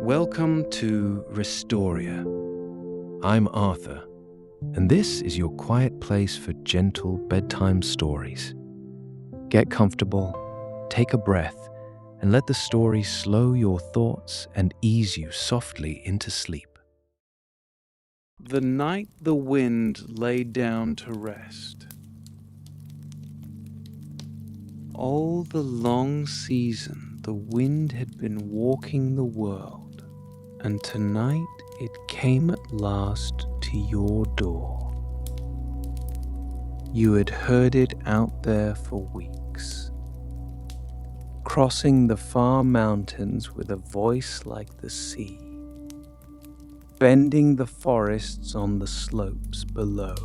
Welcome to Restoria. I'm Arthur, and this is your quiet place for gentle bedtime stories. Get comfortable, take a breath, and let the story slow your thoughts and ease you softly into sleep. The night the wind lay down to rest. All the long season, the wind had been walking the world, and tonight it came at last to your door. You had heard it out there for weeks, crossing the far mountains with a voice like the sea, bending the forests on the slopes below,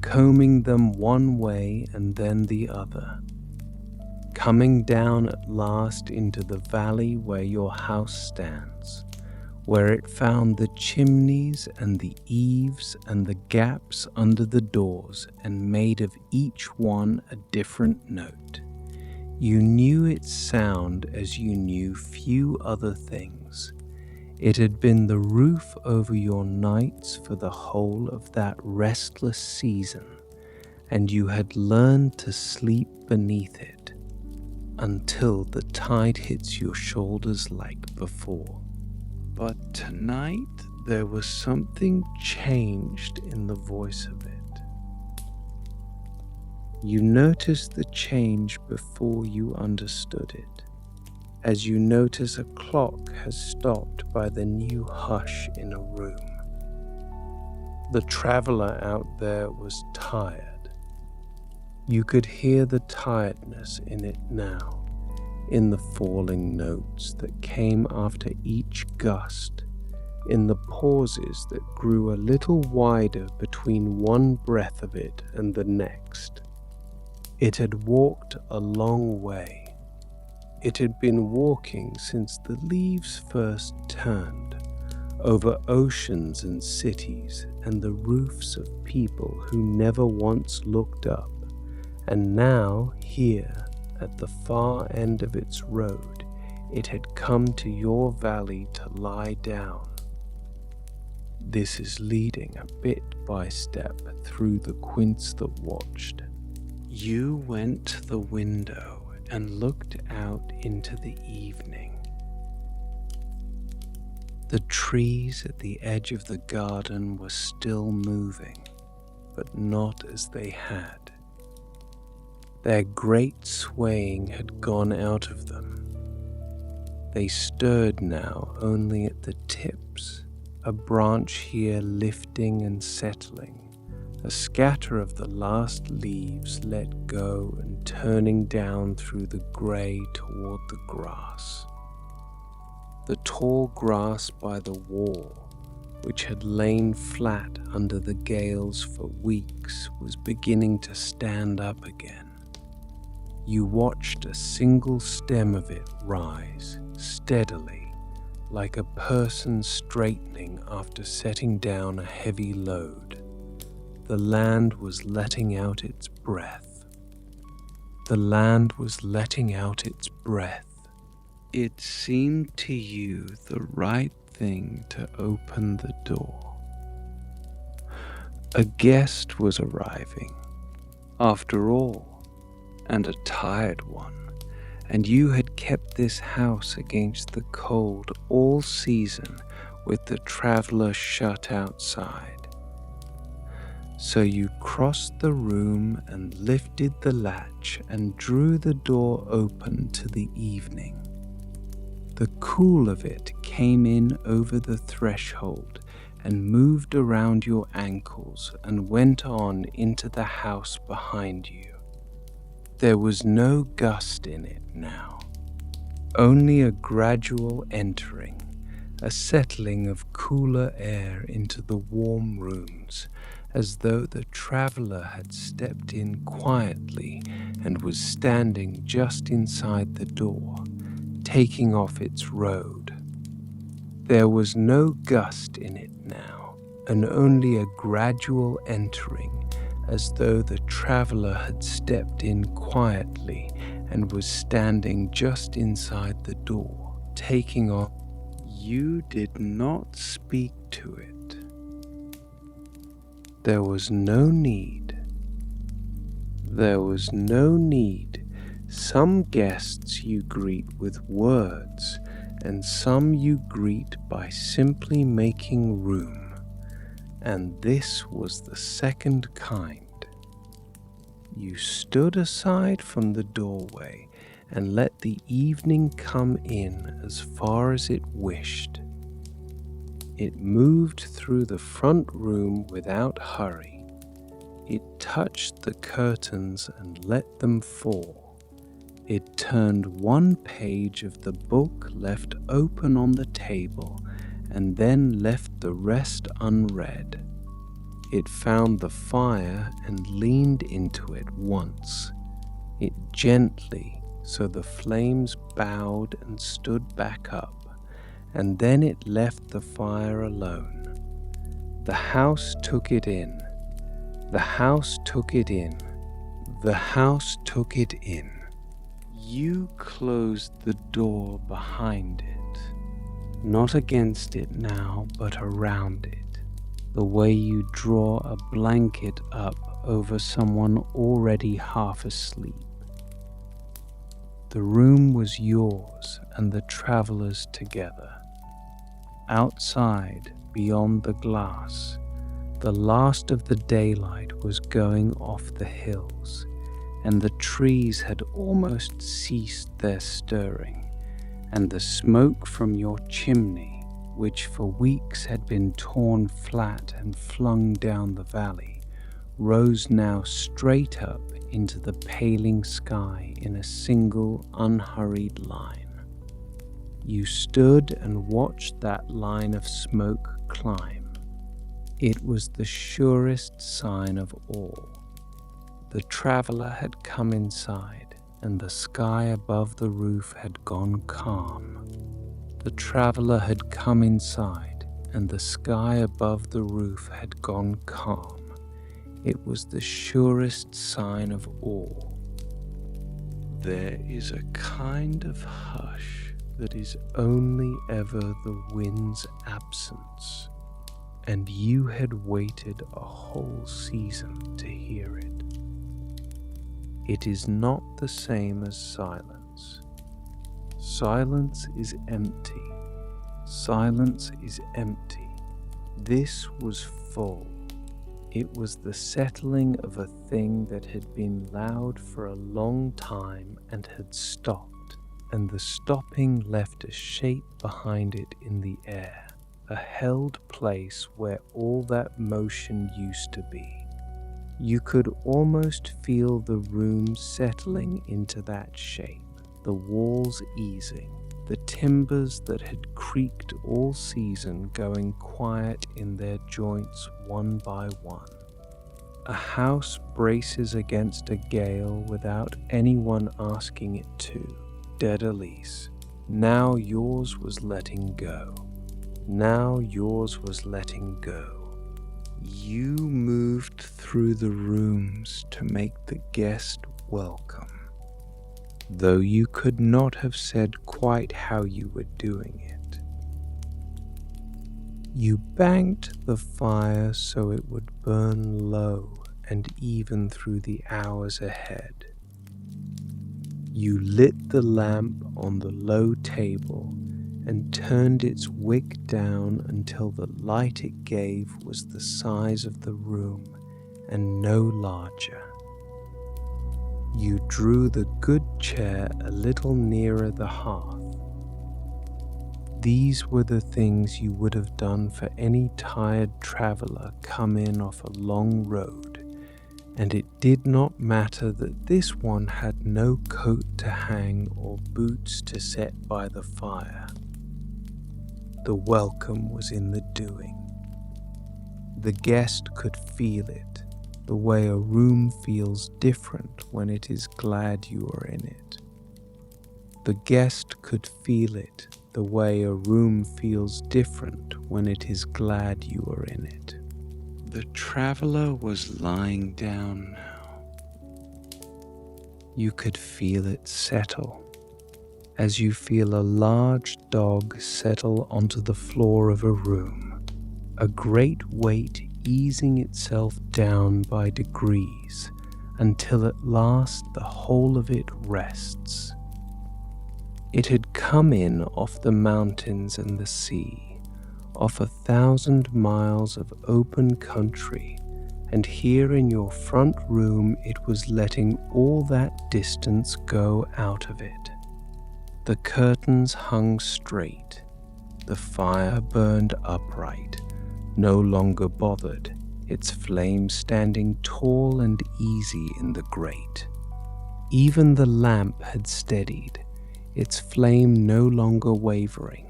combing them one way and then the other, coming down at last into the valley where your house stands, where it found the chimneys and the eaves and the gaps under the doors and made of each one a different note. You knew its sound as you knew few other things. It had been the roof over your nights for the whole of that restless season, and you had learned to sleep beneath it until the tide hits your shoulders like before. But tonight there was something changed in the voice of it. You noticed the change before you understood it, as you notice a clock has stopped by the new hush in a room. The traveler out there was tired. You could hear the tiredness in it now, in the falling notes that came after each gust, in the pauses that grew a little wider between one breath of it and the next. It had walked a long way. It had been walking since the leaves first turned, over oceans and cities and the roofs of people who never once looked up, and now here, at the far end of its road, it had come to your valley to lie down. This is leading a bit by step through the quince that watched. You went to the window and looked out into the evening. The trees at the edge of the garden were still moving, but not as they had. Their great swaying had gone out of them. They stirred now only at the tips, a branch here lifting and settling, a scatter of the last leaves let go and turning down through the grey toward the grass. The tall grass by the wall, which had lain flat under the gales for weeks, was beginning to stand up again. You watched a single stem of it rise steadily, like a person straightening after setting down a heavy load. The land was letting out its breath. The land was letting out its breath. It seemed to you the right thing to open the door. A guest was arriving, after all, and a tired one, and you had kept this house against the cold all season with the traveler shut outside. So you crossed the room and lifted the latch and drew the door open to the evening. The cool of it came in over the threshold and moved around your ankles and went on into the house behind you. There was no gust in it now, only a gradual entering, a settling of cooler air into the warm rooms, as though the traveler had stepped in quietly and was standing just inside the door, taking off its robe. There was no gust in it now, and only a gradual entering, as though the traveler had stepped in quietly and was standing just inside the door, taking off. You did not speak to it. There was no need. There was no need. Some guests you greet with words, and some you greet by simply making room. And this was the second kind. You stood aside from the doorway and let the evening come in as far as it wished. It moved through the front room without hurry. It touched the curtains and let them fall. It turned one page of the book left open on the table and then left the rest unread. It found the fire and leaned into it once. It gently, so the flames bowed and stood back up, and then it left the fire alone. The house took it in. The house took it in. The house took it in. You closed the door behind it, not against it now, but around it, the way you draw a blanket up over someone already half asleep. The room was yours and the travelers together. Outside, beyond the glass, the last of the daylight was going off the hills, and the trees had almost ceased their stirring, and the smoke from your chimney, which for weeks had been torn flat and flung down the valley, rose now straight up into the paling sky in a single unhurried line. You stood and watched that line of smoke climb. It was the surest sign of all. The traveler had come inside, and the sky above the roof had gone calm. The traveler had come inside, and the sky above the roof had gone calm. It was the surest sign of all. There is a kind of hush that is only ever the wind's absence, and you had waited a whole season to hear it. It is not the same as silence. Silence is empty. Silence is empty. This was full. It was the settling of a thing that had been loud for a long time and had stopped, and the stopping left a shape behind it in the air, a held place where all that motion used to be. You could almost feel the room settling into that shape, the walls easing, the timbers that had creaked all season going quiet in their joints one by one. A house braces against a gale without anyone asking it to, dead Elise. Now yours was letting go. Now yours was letting go. You moved through the rooms to make the guest welcome, though you could not have said quite how you were doing it. You banked the fire so it would burn low and even through the hours ahead. You lit the lamp on the low table and turned its wick down until the light it gave was the size of the room and no larger. You drew the good chair a little nearer the hearth. These were the things you would have done for any tired traveler come in off a long road, and it did not matter that this one had no coat to hang or boots to set by the fire. The welcome was in the doing. The guest could feel it, the way a room feels different when it is glad you are in it. The guest could feel it, the way a room feels different when it is glad you are in it. The traveler was lying down now. You could feel it settle, as you feel a large dog settle onto the floor of a room, a great weight easing itself down by degrees until at last the whole of it rests. It had come in off the mountains and the sea, off 1,000 miles of open country, and here in your front room it was letting all that distance go out of it. The curtains hung straight, the fire burned upright, no longer bothered, its flame standing tall and easy in the grate. Even the lamp had steadied, its flame no longer wavering,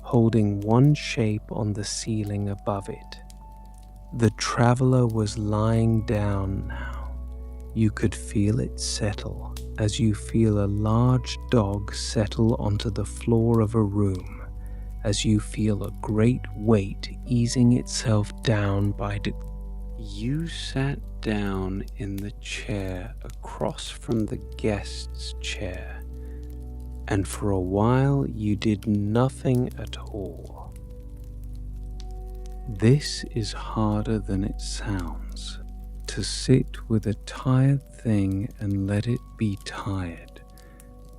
holding one shape on the ceiling above it. The traveler was lying down now. You could feel it settle as you feel a large dog settle onto the floor of a room, as you feel a great weight easing itself down by You sat down in the chair across from the guest's chair, and for a while you did nothing at all. This is harder than it sounds, to sit with a tired thing and let it be tired,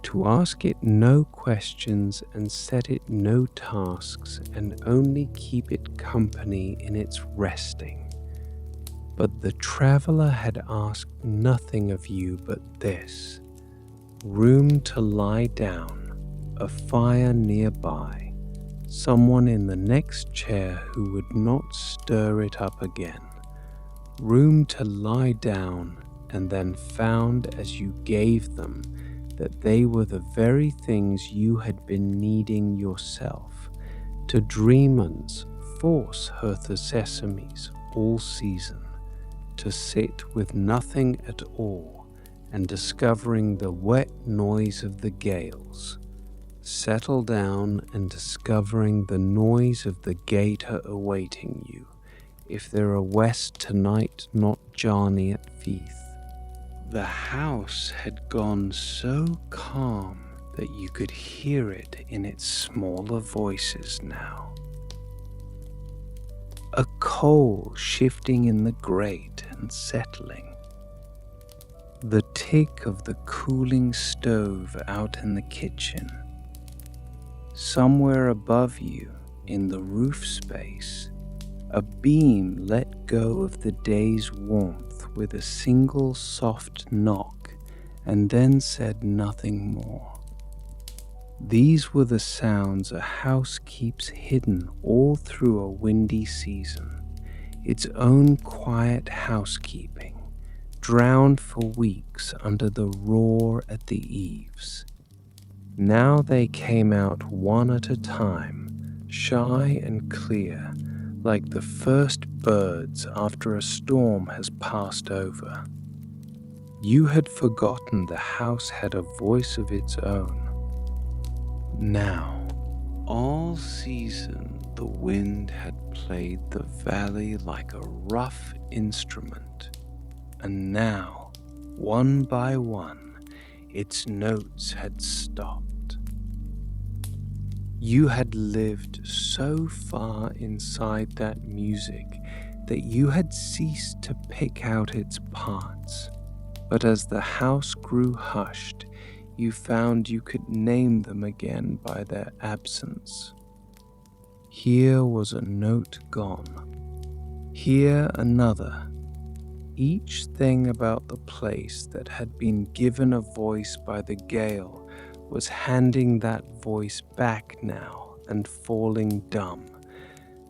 to ask it no questions and set it no tasks and only keep it company in its resting. But the traveler had asked nothing of you but this: room to lie down, a fire nearby, someone in the next chair who would not stir it up again, room to lie down, and then found as you gave them that they were the very things you had been needing yourself, to dreamers force Hertha sesames all season, to sit with nothing at all and discovering the wet noise of the gales, settle down and discovering the noise of the gator awaiting you, if there are west tonight not Johnny at Feith. The house had gone so calm that you could hear it in its smaller voices now. A coal shifting in the grate and settling. The tick of the cooling stove out in the kitchen. Somewhere above you, in the roof space, a beam let go of the day's warmth with a single soft knock and then said nothing more. These were the sounds a house keeps hidden all through a windy season, its own quiet housekeeping, drowned for weeks under the roar at the eaves. Now they came out one at a time, shy and clear, like the first birds after a storm has passed over. You had forgotten the house had a voice of its own. Now, all season the wind had played the valley like a rough instrument, and now, one by one, its notes had stopped. You had lived so far inside that music that you had ceased to pick out its parts, but as the house grew hushed, you found you could name them again by their absence. Here was a note gone, here another. Each thing about the place that had been given a voice by the gale was handing that voice back now and falling dumb,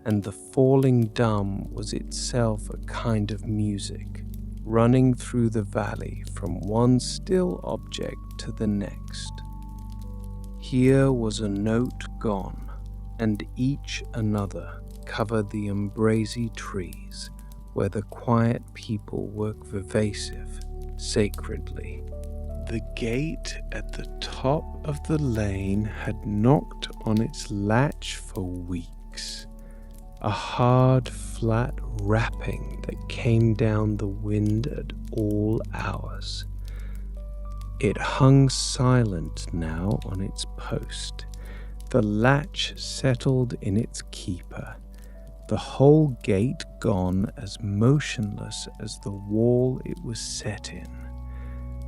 and the falling dumb was itself a kind of music, running through the valley from one still object to the next. Here was a note gone, and each another covered the umbrazy trees, where the quiet people work vivasive, sacredly. The gate at the top of the lane had knocked on its latch for weeks, a hard, flat rapping that came down the wind at all hours. It hung silent now on its post, the latch settled in its keeper, the whole gate gone as motionless as the wall it was set in.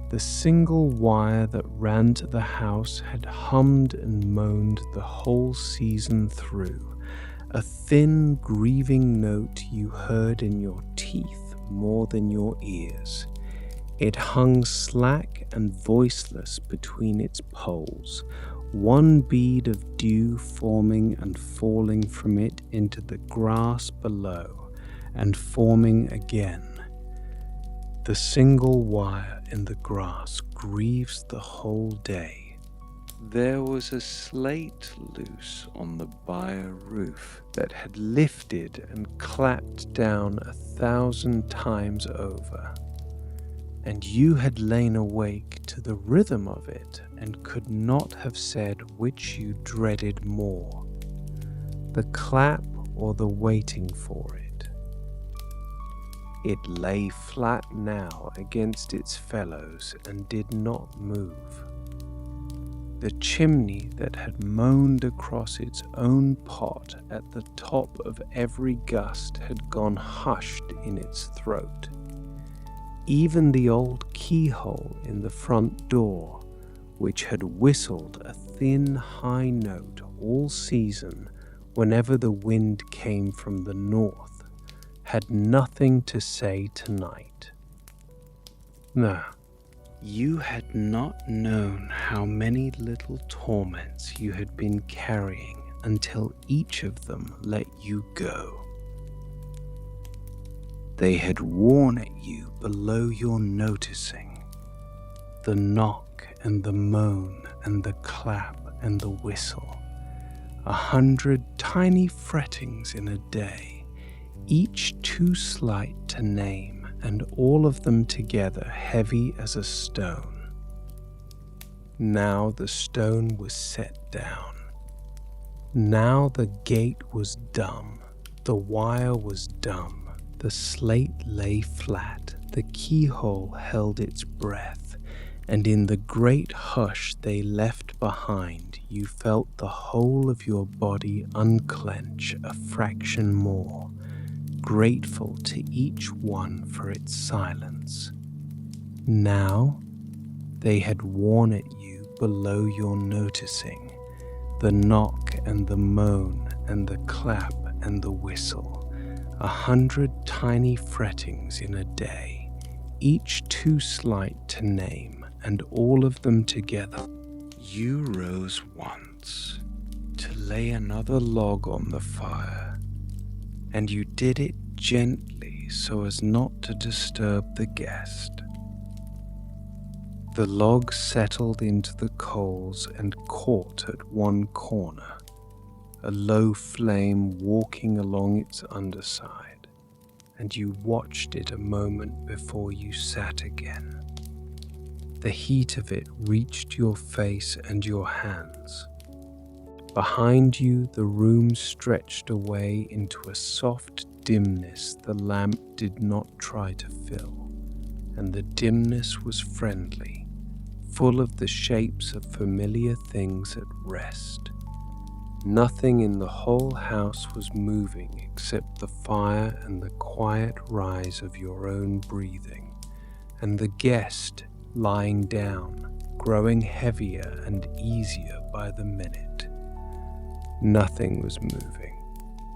The single wire that ran to the house had hummed and moaned the whole season through, a thin, grieving note you heard in your teeth more than your ears. It hung slack and voiceless between its poles, one bead of dew forming and falling from it into the grass below, and forming again. The single wire in the grass grieves the whole day. There was a slate loose on the byre roof that had lifted and clapped down 1,000 times over, and you had lain awake to the rhythm of it and could not have said which you dreaded more, the clap or the waiting for it. It lay flat now against its fellows and did not move. The chimney that had moaned across its own pot at the top of every gust had gone hushed in its throat. Even the old keyhole in the front door, which had whistled a thin, high note all season whenever the wind came from the north, had nothing to say tonight. No, you had not known how many little torments you had been carrying until each of them let you go. They had worn at you below your noticing, the knock and the moan and the clap and the whistle, 100 tiny frettings in a day, each too slight to name, and all of them together heavy as a stone. Now the stone was set down. Now the gate was dumb, the wire was dumb. The slate lay flat, the keyhole held its breath, and in the great hush they left behind, you felt the whole of your body unclench a fraction more, grateful to each one for its silence. Now they had worn at you below your noticing, the knock and the moan and the clap and the whistle, 100 tiny frettings in a day, each too slight to name, and all of them together. You rose once to lay another log on the fire, and you did it gently so as not to disturb the guest. The log settled into the coals and caught at one corner, a low flame walking along its underside, and you watched it a moment before you sat again. The heat of it reached your face and your hands. Behind you, the room stretched away into a soft dimness the lamp did not try to fill, and the dimness was friendly, full of the shapes of familiar things at rest. Nothing in the whole house was moving except the fire and the quiet rise of your own breathing, and the guest lying down, growing heavier and easier by the minute. Nothing was moving.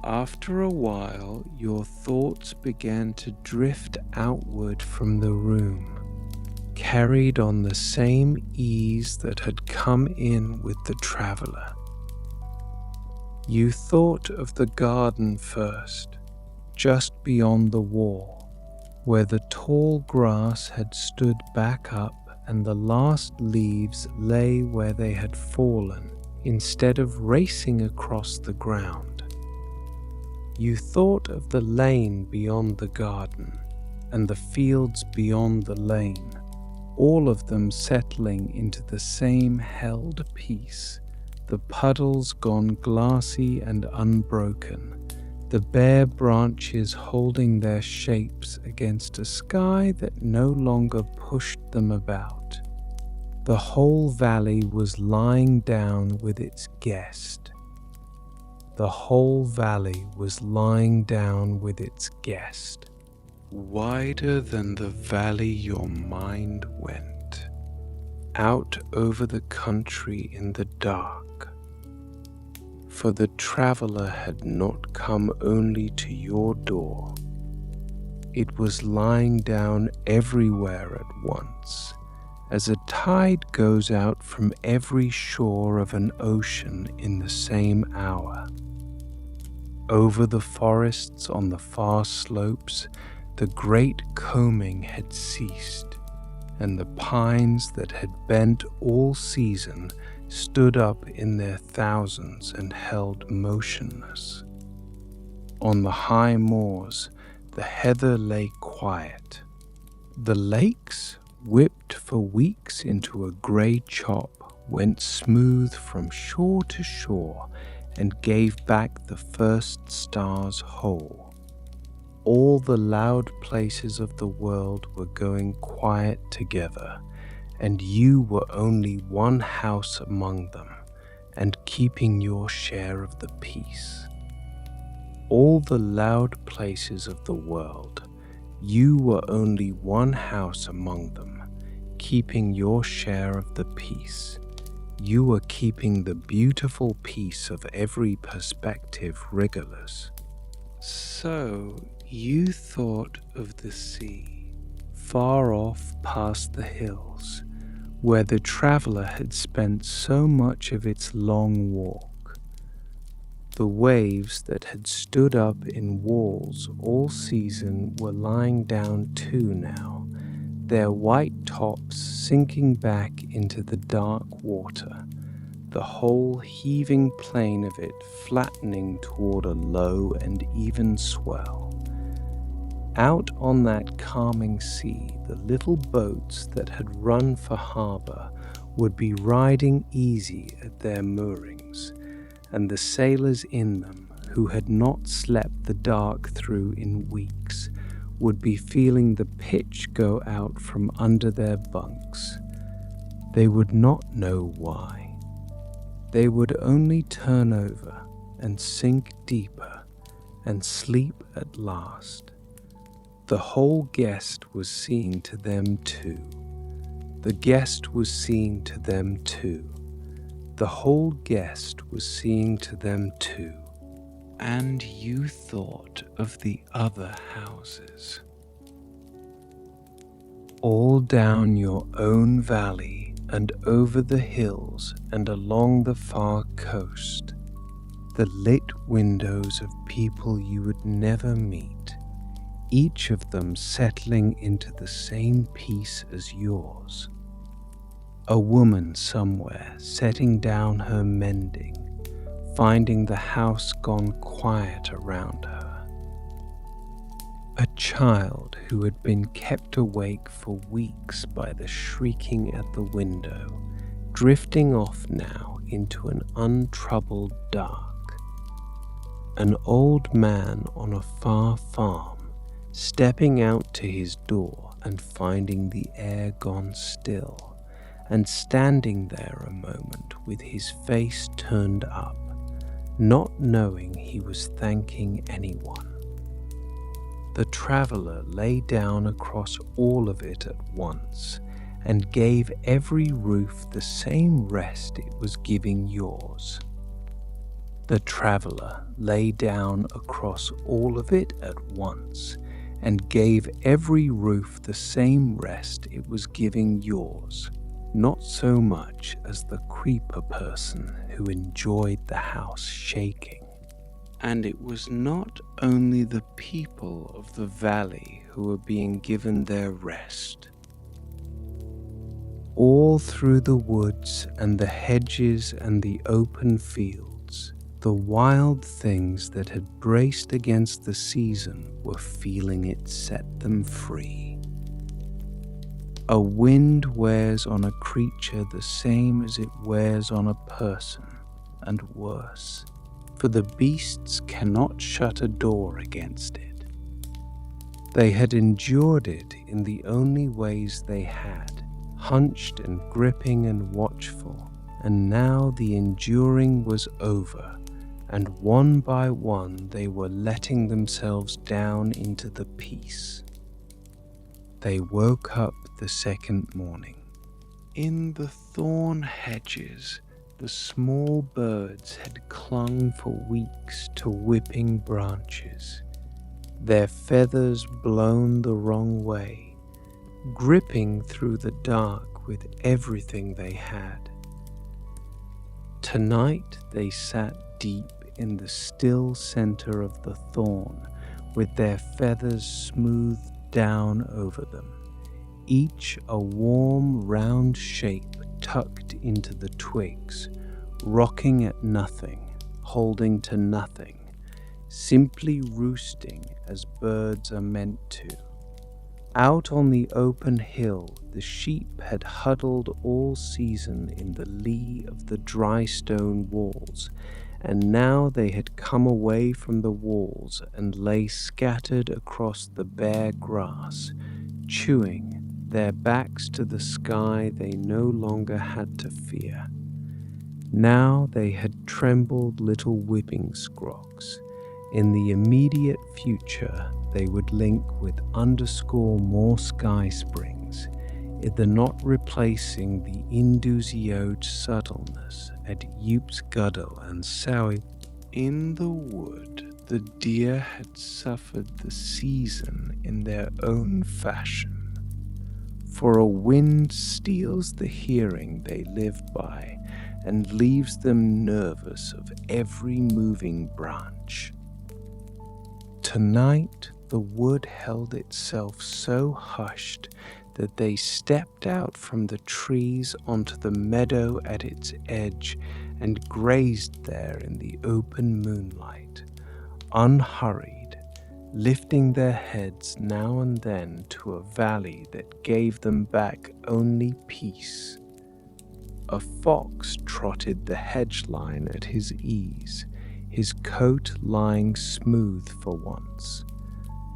After a while, your thoughts began to drift outward from the room, carried on the same ease that had come in with the traveler. You thought of the garden first, just beyond the wall, where the tall grass had stood back up and the last leaves lay where they had fallen instead of racing across the ground. You thought of the lane beyond the garden and the fields beyond the lane, all of them settling into the same held peace, the puddles gone glassy and unbroken, the bare branches holding their shapes against a sky that no longer pushed them about. The whole valley was lying down with its guest. The whole valley was lying down with its guest. Wider than the valley your mind went, out over the country in the dark. For the traveler had not come only to your door. It was lying down everywhere at once, as a tide goes out from every shore of an ocean in the same hour. Over the forests on the far slopes, the great combing had ceased, and the pines that had bent all season stood up in their thousands and held motionless. On the high moors, the heather lay quiet. The lakes, whipped for weeks into a grey chop, went smooth from shore to shore and gave back the first stars whole. All the loud places of the world were going quiet together, and you were only one house among them, and keeping your share of the peace. All the loud places of the world, you were only one house among them, keeping your share of the peace. You were keeping the beautiful peace of every perspective rigorless. So you thought of the sea, far off past the hills, where the traveler had spent so much of its long walk. The waves that had stood up in walls all season were lying down too now, their white tops sinking back into the dark water, the whole heaving plain of it flattening toward a low and even swell. Out on that calming sea, the little boats that had run for harbour would be riding easy at their moorings, and the sailors in them, who had not slept the dark through in weeks, would be feeling the pitch go out from under their bunks. They would not know why. They would only turn over and sink deeper and sleep at last. The whole guest was seeing to them too. The guest was seeing to them too. The whole guest was seeing to them too. And you thought of the other houses. All down your own valley and over the hills and along the far coast, the lit windows of people you would never meet, each of them settling into the same peace as yours. A woman somewhere setting down her mending, finding the house gone quiet around her. A child who had been kept awake for weeks by the shrieking at the window, drifting off now into an untroubled dark. An old man on a far farm, stepping out to his door and finding the air gone still, and standing there a moment with his face turned up, not knowing he was thanking anyone. The traveler lay down across all of it at once and gave every roof the same rest it was giving yours. The traveler lay down across all of it at once and gave every roof the same rest it was giving yours, not so much as the creeper person who enjoyed the house shaking. And it was not only the people of the valley who were being given their rest. All through the woods and the hedges and the open fields, the wild things that had braced against the season were feeling it set them free. A wind wears on a creature the same as it wears on a person, and worse, for the beasts cannot shut a door against it. They had endured it in the only ways they had, hunched and gripping and watchful. And now the enduring was over, and one by one they were letting themselves down into the peace. They woke up the second morning. In the thorn hedges, the small birds had clung for weeks to whipping branches, their feathers blown the wrong way, gripping through the dark with everything they had. Tonight they sat deep in the still center of the thorn, with their feathers smoothed down over them, each a warm round shape tucked into the twigs, rocking at nothing, holding to nothing, simply roosting as birds are meant to. Out on the open hill, the sheep had huddled all season in the lee of the dry stone walls, and now they had come away from the walls and lay scattered across the bare grass, chewing, their backs to the sky they no longer had to fear. Now they had trembled little whipping scrogs. In the immediate future, they would link with more sky springs, either not replacing the Indusioed subtleness at Yoopsguddle and Sowie. In the wood, the deer had suffered the season in their own fashion. For a wind steals the hearing they live by and leaves them nervous of every moving branch. Tonight, the wood held itself so hushed that they stepped out from the trees onto the meadow at its edge and grazed there in the open moonlight, unhurried, lifting their heads now and then to a valley that gave them back only peace. A fox trotted the hedge line at his ease, his coat lying smooth for once.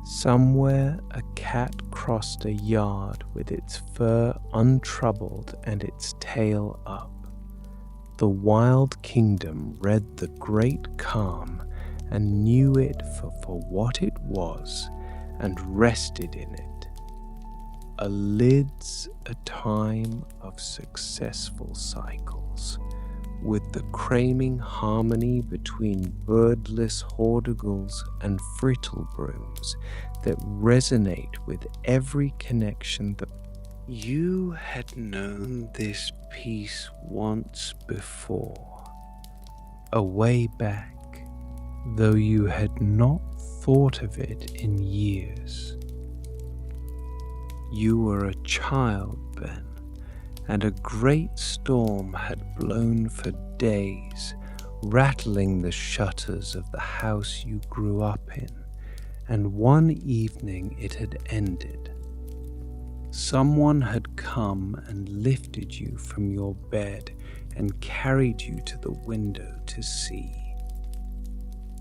Somewhere a cat crossed a yard with its fur untroubled and its tail up. The wild kingdom read the great calm and knew it for what it was and rested in it. A lid's a time of successful cycles, with the craming harmony between birdless hordigals and frittlebrooms that resonate with every connection that you had known this peace once before, a way back, though you had not thought of it in years. You were a child then, and a great storm had blown for days, rattling the shutters of the house you grew up in, and one evening it had ended. Someone had come and lifted you from your bed and carried you to the window to see.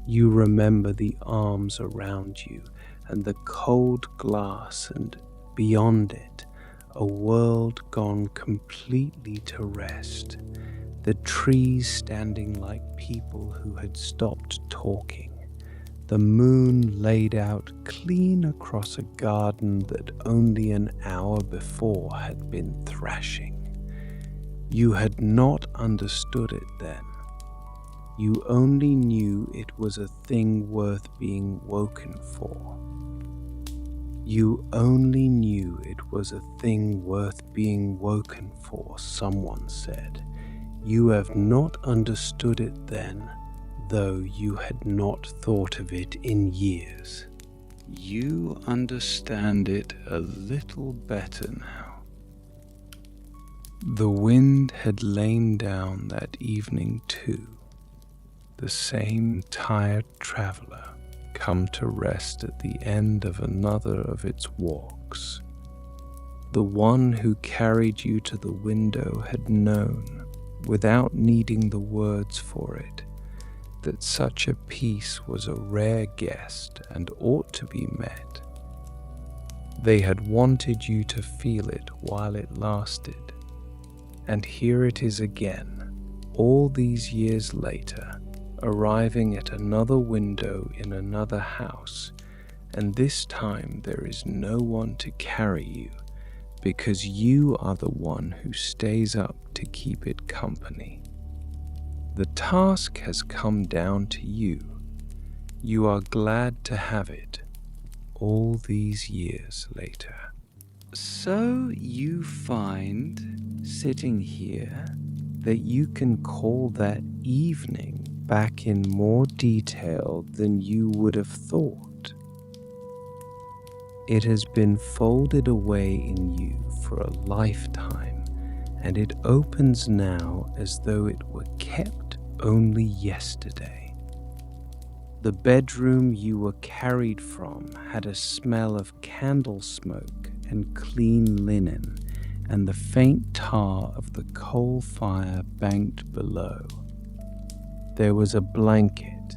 You remember the arms around you and the cold glass, and beyond it, a world gone completely to rest, the trees standing like people who had stopped talking, the moon laid out clean across a garden that only an hour before had been thrashing. You had not understood it then. You only knew it was a thing worth being woken for. You only knew it was a thing worth being woken for, someone said. You have not understood it then, though you had not thought of it in years. You understand it a little better now. The wind had lain down that evening too, the same tired traveller come to rest at the end of another of its walks. The one who carried you to the window had known, without needing the words for it, that such a peace was a rare guest and ought to be met. They had wanted you to feel it while it lasted. And here it is again, all these years later, arriving at another window in another house, and this time there is no one to carry you, because you are the one who stays up to keep it company. The task has come down to you. You are glad to have it, all these years later. So you find, sitting here, that you can call that evening back in more detail than you would have thought. It has been folded away in you for a lifetime, and it opens now as though it were kept only yesterday. The bedroom you were carried from had a smell of candle smoke and clean linen, and the faint tar of the coal fire banked below. There was a blanket,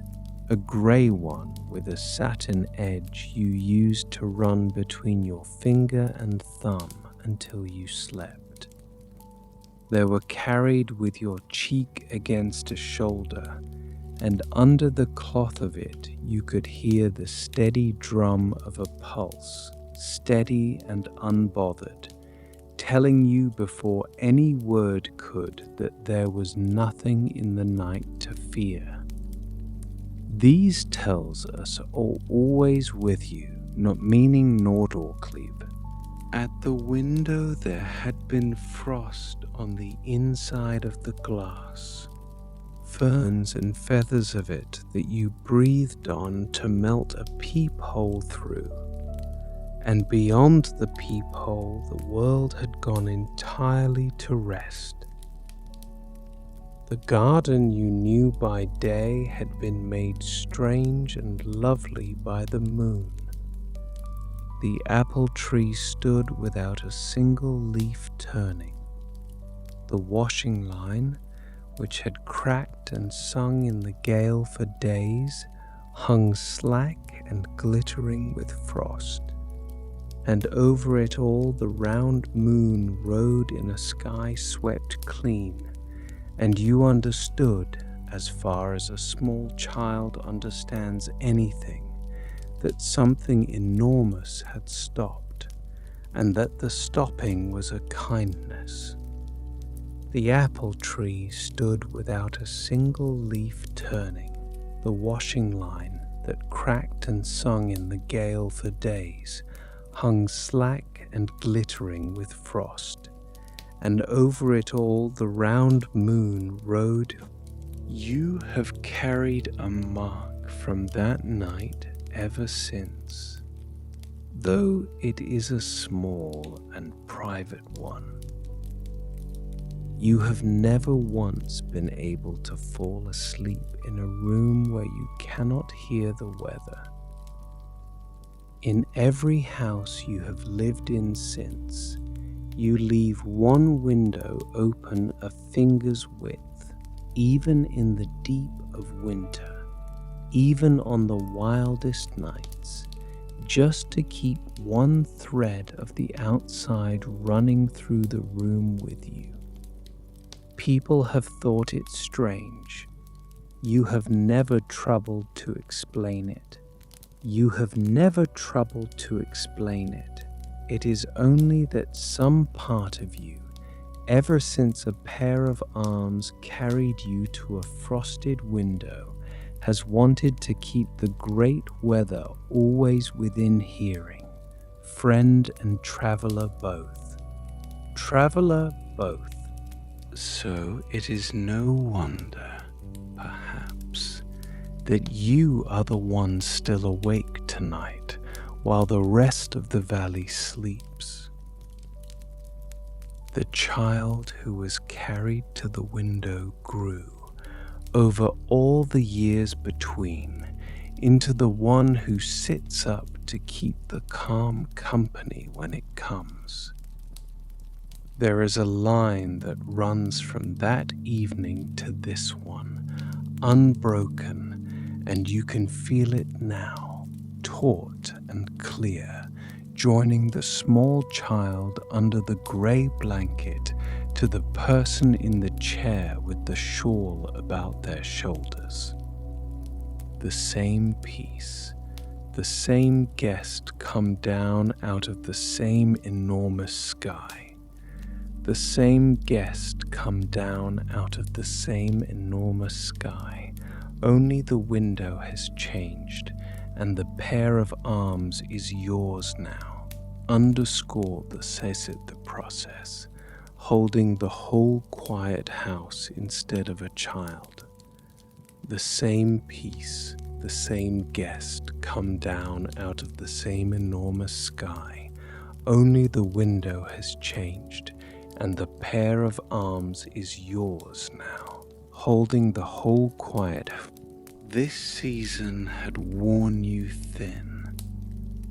a grey one with a satin edge you used to run between your finger and thumb until you slept. They were carried with your cheek against a shoulder, and under the cloth of it you could hear the steady drum of a pulse, steady and unbothered, telling you before any word could that there was nothing in the night to fear. These tells us are always with you, not meaning Nordorklib. At the window there had been frost on the inside of the glass, ferns and feathers of it that you breathed on to melt a peephole through, and beyond the peephole the world had gone entirely to rest. The garden you knew by day had been made strange and lovely by the moon. The apple tree stood without a single leaf turning. The washing line, which had cracked and sung in the gale for days, hung slack and glittering with frost. And over it all the round moon rode in a sky swept clean, and you understood, as far as a small child understands anything, that something enormous had stopped, and that the stopping was a kindness. The apple tree stood without a single leaf turning. The washing line that cracked and sung in the gale for days hung slack and glittering with frost, and over it all the round moon rode. You have carried a mark from that night ever since, though it is a small and private one. You have never once been able to fall asleep in a room where you cannot hear the weather. In every house you have lived in since, you leave one window open a finger's width, even in the deep of winter, even on the wildest nights, just to keep one thread of the outside running through the room with you. People have thought it strange. You have never troubled to explain it. You have never troubled to explain it. It is only that some part of you, ever since a pair of arms carried you to a frosted window, has wanted to keep the great weather always within hearing, friend and traveler both. Traveler both. So it is no wonder, perhaps, that you are the one still awake tonight, while the rest of the valley sleeps. The child who was carried to the window grew, over all the years between, into the one who sits up to keep the calm company when it comes. There is a line that runs from that evening to this one, unbroken, and you can feel it now, taut and clear, joining the small child under the grey blanket to the person in the chair with the shawl about their shoulders. The same peace, the same guest come down out of the same enormous sky. The same guest come down out of the same enormous sky. Only the window has changed, and the pair of arms is yours now. Underscore the says it the process, holding the whole quiet house instead of a child. The same peace, the same guest come down out of the same enormous sky. Only the window has changed, and the pair of arms is yours now, holding the whole quiet. This season had worn you thin,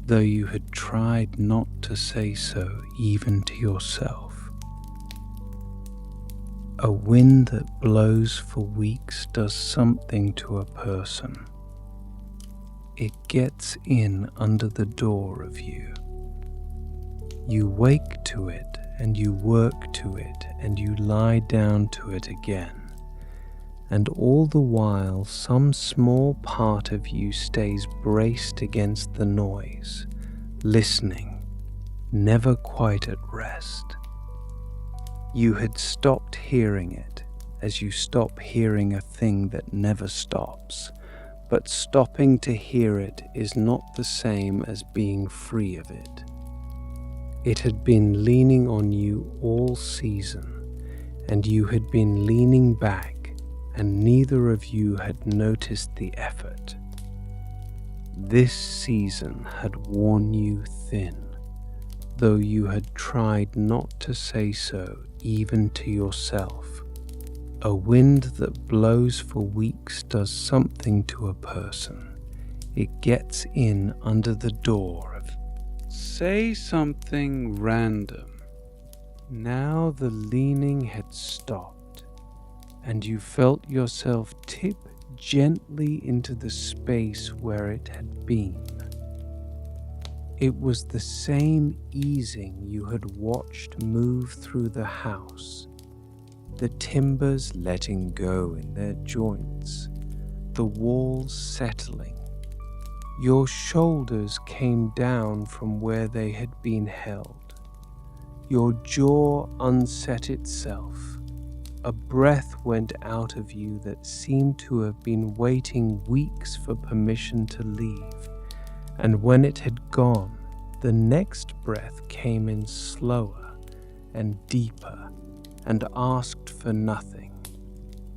though you had tried not to say so even to yourself. A wind that blows for weeks does something to a person. It gets in under the door of you. You wake to it, and you work to it, and you lie down to it again. And all the while some small part of you stays braced against the noise, listening, never quite at rest. You had stopped hearing it, as you stop hearing a thing that never stops, but stopping to hear it is not the same as being free of it. It had been leaning on you all season, and you had been leaning back, and neither of you had noticed the effort. This season had worn you thin, though you had tried not to say so even to yourself. A wind that blows for weeks does something to a person. It gets in under the door of say something random. Now the leaning had stopped, and you felt yourself tip gently into the space where it had been. It was the same easing you had watched move through the house, the timbers letting go in their joints, the walls settling. Your shoulders came down from where they had been held. Your jaw unset itself. A breath went out of you that seemed to have been waiting weeks for permission to leave. And when it had gone, the next breath came in slower and deeper and asked for nothing.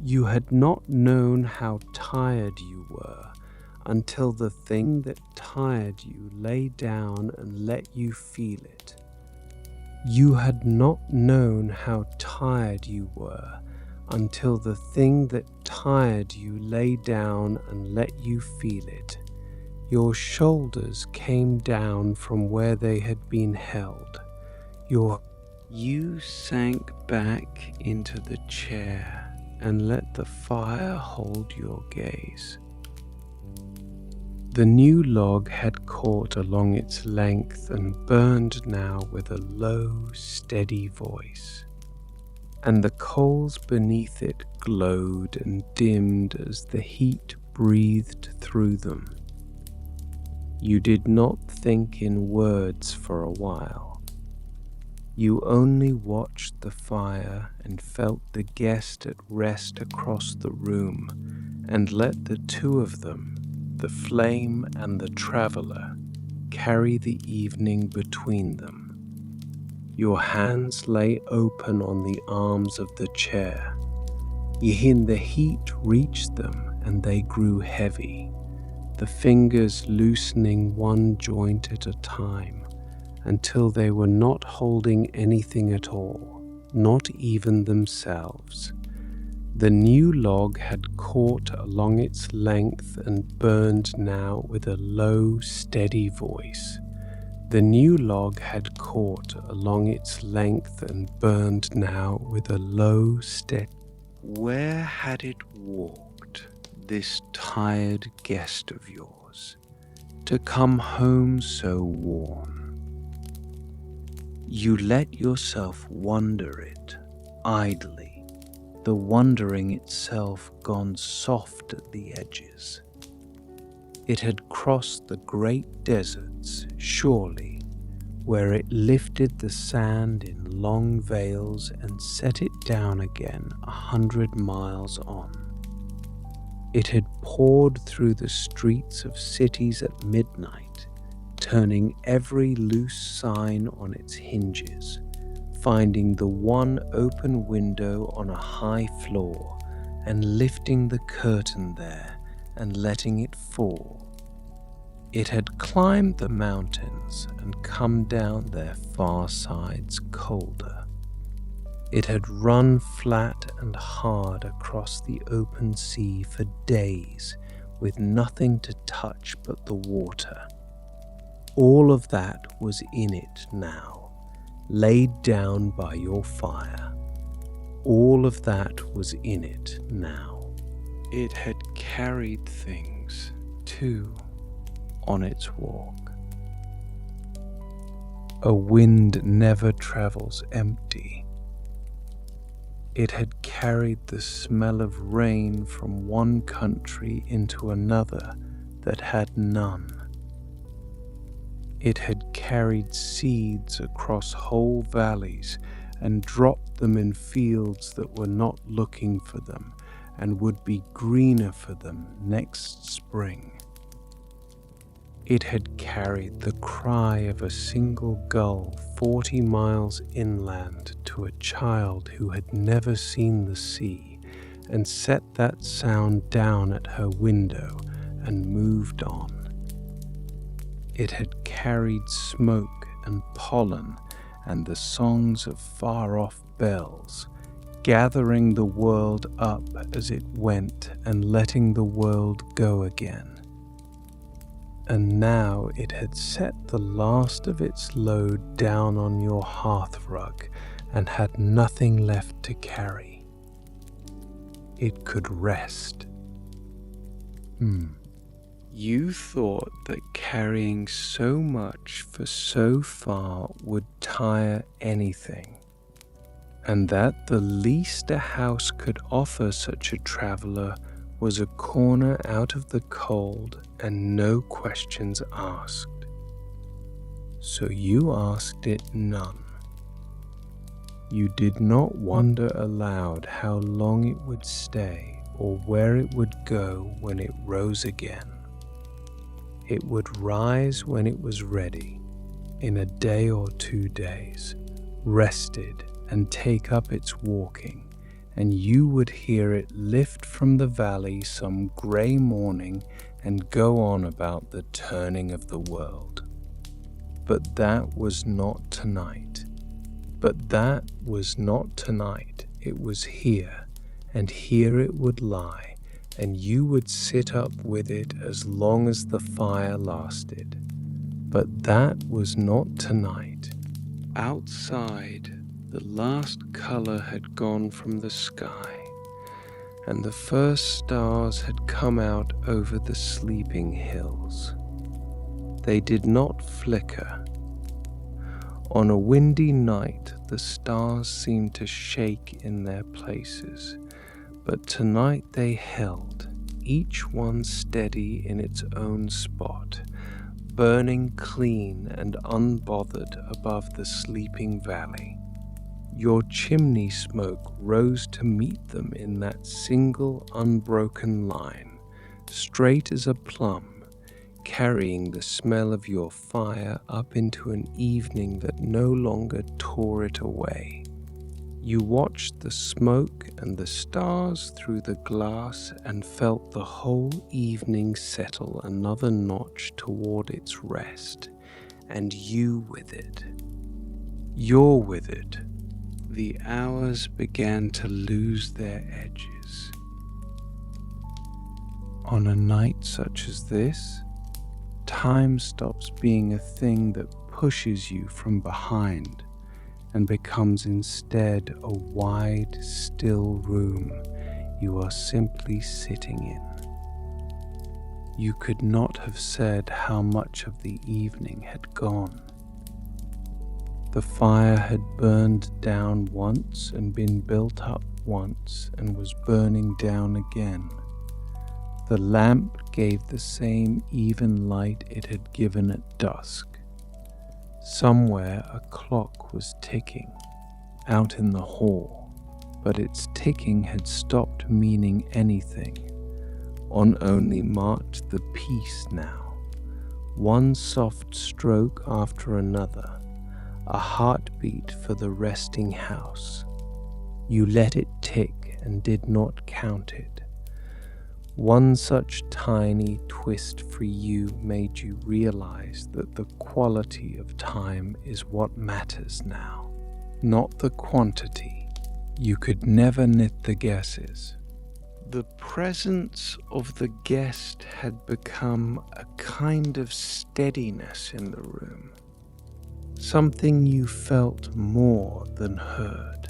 You had not known how tired you were until the thing that tired you lay down and let you feel it. You had not known how tired you were until the thing that tired you lay down and let you feel it. Your shoulders came down from where they had been held. You sank back into the chair and let the fire hold your gaze. The new log had caught along its length and burned now with a low, steady voice, and the coals beneath it glowed and dimmed as the heat breathed through them. You did not think in words for a while. You only watched the fire and felt the guest at rest across the room, and let the two of them, the flame and the traveler, carry the evening between them. Your hands lay open on the arms of the chair. In the heat reached them, and they grew heavy, the fingers loosening one joint at a time, until they were not holding anything at all, not even themselves. The new log had caught along its length and burned now with a low, steady voice. The new log had caught along its length and burned now with a low, steady. Where had it walked, this tired guest of yours, to come home so warm? You let yourself wonder it, idly, the wondering itself gone soft at the edges. It had crossed the great deserts, surely, where it lifted the sand in long veils and set it down again 100 miles on. It had poured through the streets of cities at midnight, turning every loose sign on its hinges, finding the one open window on a high floor and lifting the curtain there and letting it fall. It had climbed the mountains and come down their far sides colder. It had run flat and hard across the open sea for days with nothing to touch but the water. All of that was in it now, laid down by your fire. All of that was in it now. It had carried things, too, on its walk. A wind never travels empty. It had carried the smell of rain from one country into another that had none. It had carried seeds across whole valleys and dropped them in fields that were not looking for them and would be greener for them next spring. It had carried the cry of a single gull 40 miles inland to a child who had never seen the sea and set that sound down at her window and moved on. It had carried smoke and pollen and the songs of far-off bells, gathering the world up as it went and letting the world go again. And now it had set the last of its load down on your hearthrug and had nothing left to carry. It could rest. You thought that carrying so much for so far would tire anything, and that the least a house could offer such a traveler was a corner out of the cold and no questions asked. So you asked it none. You did not wonder aloud how long it would stay or where it would go when it rose again. It would rise when it was ready, in a day or 2 days, rested and take up its walking, and you would hear it lift from the valley some grey morning and go on about the turning of the world. But that was not tonight. It was here, and here it would lie, and you would sit up with it as long as the fire lasted. But that was not tonight. Outside, the last colour had gone from the sky, and the first stars had come out over the sleeping hills. They did not flicker. On a windy night, the stars seemed to shake in their places, but tonight they held, each one steady in its own spot, burning clean and unbothered above the sleeping valley. Your chimney smoke rose to meet them in that single unbroken line, straight as a plum, carrying the smell of your fire up into an evening that no longer tore it away. You watched the smoke and the stars through the glass and felt the whole evening settle another notch toward its rest, and you with it. You're with it. The hours began to lose their edges. On a night such as this, time stops being a thing that pushes you from behind and becomes instead a wide, still room you are simply sitting in. You could not have said how much of the evening had gone. The fire had burned down once and been built up once and was burning down again. The lamp gave the same even light it had given at dusk. Somewhere a clock was ticking out in the hall, but its ticking had stopped meaning anything. On only marked the piece now, one soft stroke after another, a heartbeat for the resting house. You let it tick and did not count it. One such tiny twist for you made you realize that the quality of time is what matters now, not the quantity. You could never knit the guesses. The presence of the guest had become a kind of steadiness in the room, something you felt more than heard.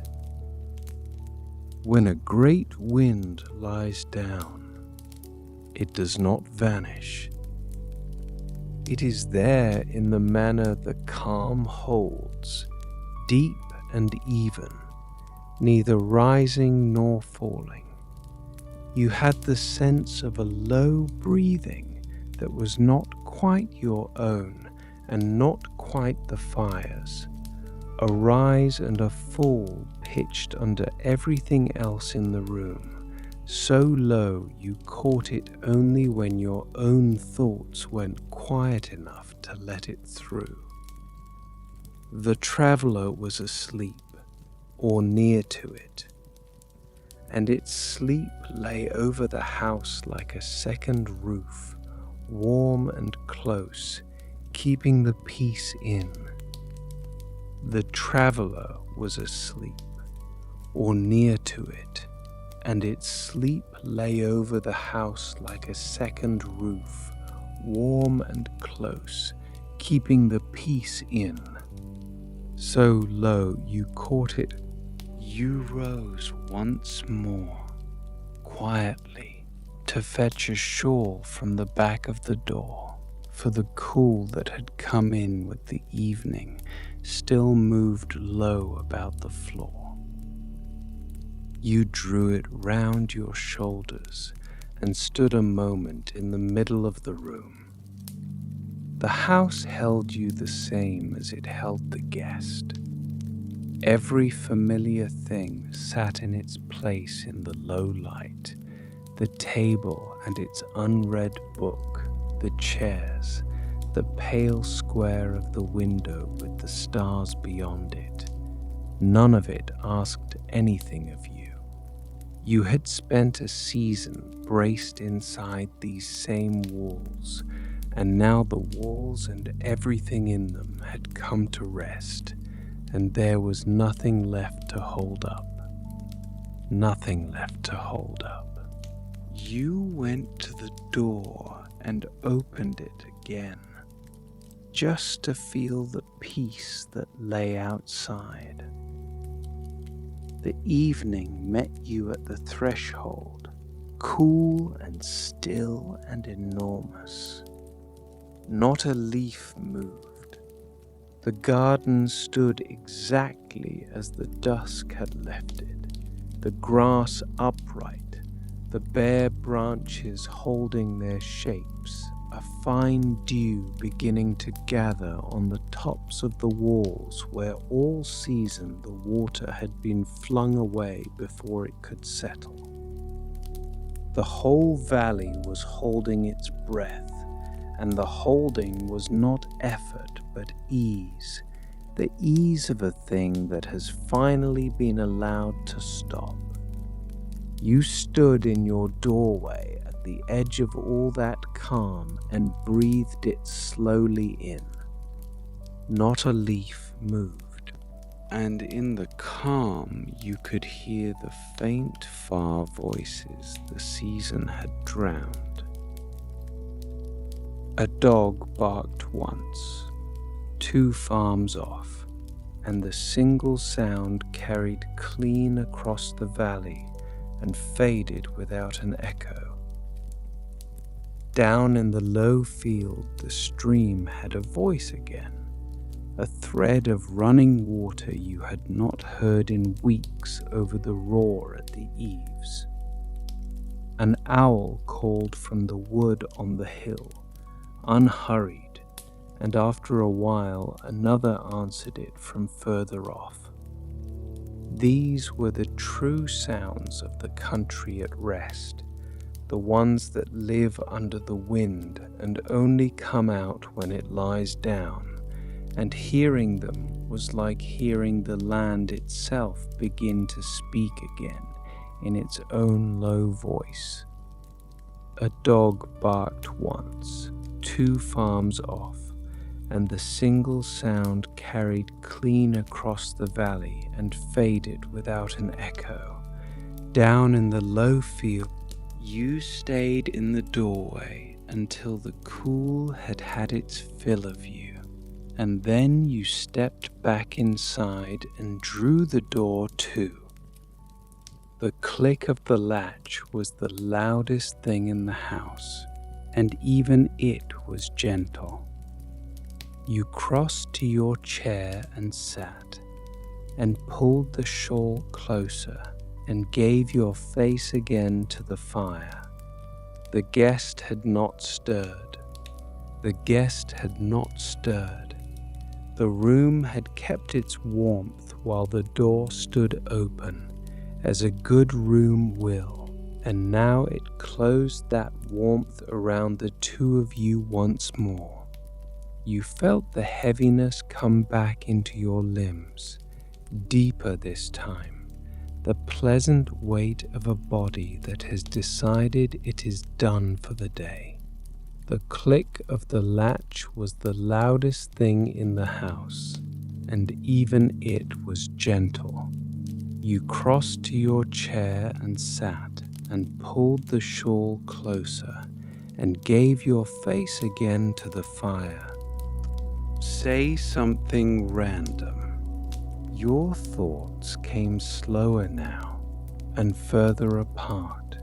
When a great wind lies down, it does not vanish. It is there in the manner the calm holds, deep and even, neither rising nor falling. You had the sense of a low breathing that was not quite your own and not quite the fire's, a rise and a fall pitched under everything else in the room, so low you caught it only when your own thoughts went quiet enough to let it through. The traveller was asleep, or near to it, and its sleep lay over the house like a second roof, warm and close, keeping the peace in. The traveller was asleep, or near to it, and its sleep lay over the house like a second roof, warm and close, keeping the peace in. So low you caught it. You rose once more, quietly, to fetch a shawl from the back of the door, for the cool that had come in with the evening still moved low about the floor. You drew it round your shoulders and stood a moment in the middle of the room. The house held you the same as it held the guest. Every familiar thing sat in its place in the low light, the table and its unread book, the chairs, the pale square of the window with the stars beyond it. None of it asked anything of you. You had spent a season braced inside these same walls, and now the walls and everything in them had come to rest, and there was nothing left to hold up. Nothing left to hold up. You went to the door and opened it again, just to feel the peace that lay outside. The evening met you at the threshold, cool and still and enormous. Not a leaf moved. The garden stood exactly as the dusk had left it, the grass upright, the bare branches holding their shapes, a fine dew beginning to gather on the tops of the walls where all season the water had been flung away before it could settle. The whole valley was holding its breath, and the holding was not effort but ease, the ease of a thing that has finally been allowed to stop. You stood in your doorway at the edge of all that calm and breathed it slowly in. Not a leaf moved, and in the calm you could hear the faint far voices the season had drowned. A dog barked once, 2 farms off, and the single sound carried clean across the valley and faded without an echo. Down in the low field the stream had a voice again, a thread of running water you had not heard in weeks over the roar at the eaves. An owl called from the wood on the hill, unhurried, and after a while another answered it from further off. These were the true sounds of the country at rest, the ones that live under the wind and only come out when it lies down, and hearing them was like hearing the land itself begin to speak again in its own low voice. A dog barked once, 2 farms off, and the single sound carried clean across the valley and faded without an echo. Down in the low field, you stayed in the doorway until the cool had had its fill of you, and then you stepped back inside and drew the door to. The click of the latch was the loudest thing in the house, and even it was gentle. You crossed to your chair and sat, and pulled the shawl closer and gave your face again to the fire. The guest had not stirred. The guest had not stirred. The room had kept its warmth while the door stood open, as a good room will, and now it closed that warmth around the 2 of you once more. You felt the heaviness come back into your limbs, deeper this time, the pleasant weight of a body that has decided it is done for the day. The click of the latch was the loudest thing in the house, and even it was gentle. You crossed to your chair and sat, and pulled the shawl closer, and gave your face again to the fire. Say something random. Your thoughts came slower now, and further apart,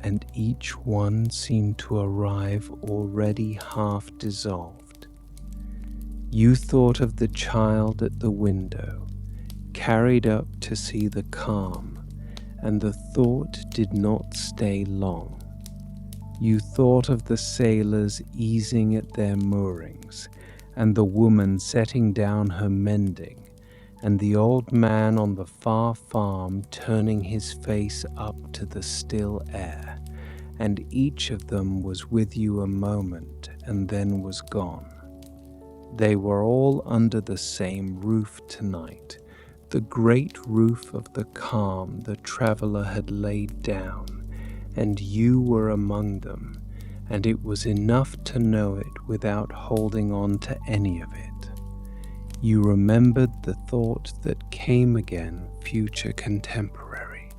and each one seemed to arrive already half dissolved. You thought of the child at the window, carried up to see the calm, and the thought did not stay long. You thought of the sailors easing at their moorings, and the woman setting down her mending, and the old man on the far farm turning his face up to the still air, and each of them was with you a moment and then was gone. They were all under the same roof tonight, the great roof of the calm the traveler had laid down, and you were among them, and it was enough to know it without holding on to any of it. You remembered the thought that came again, future contemporary.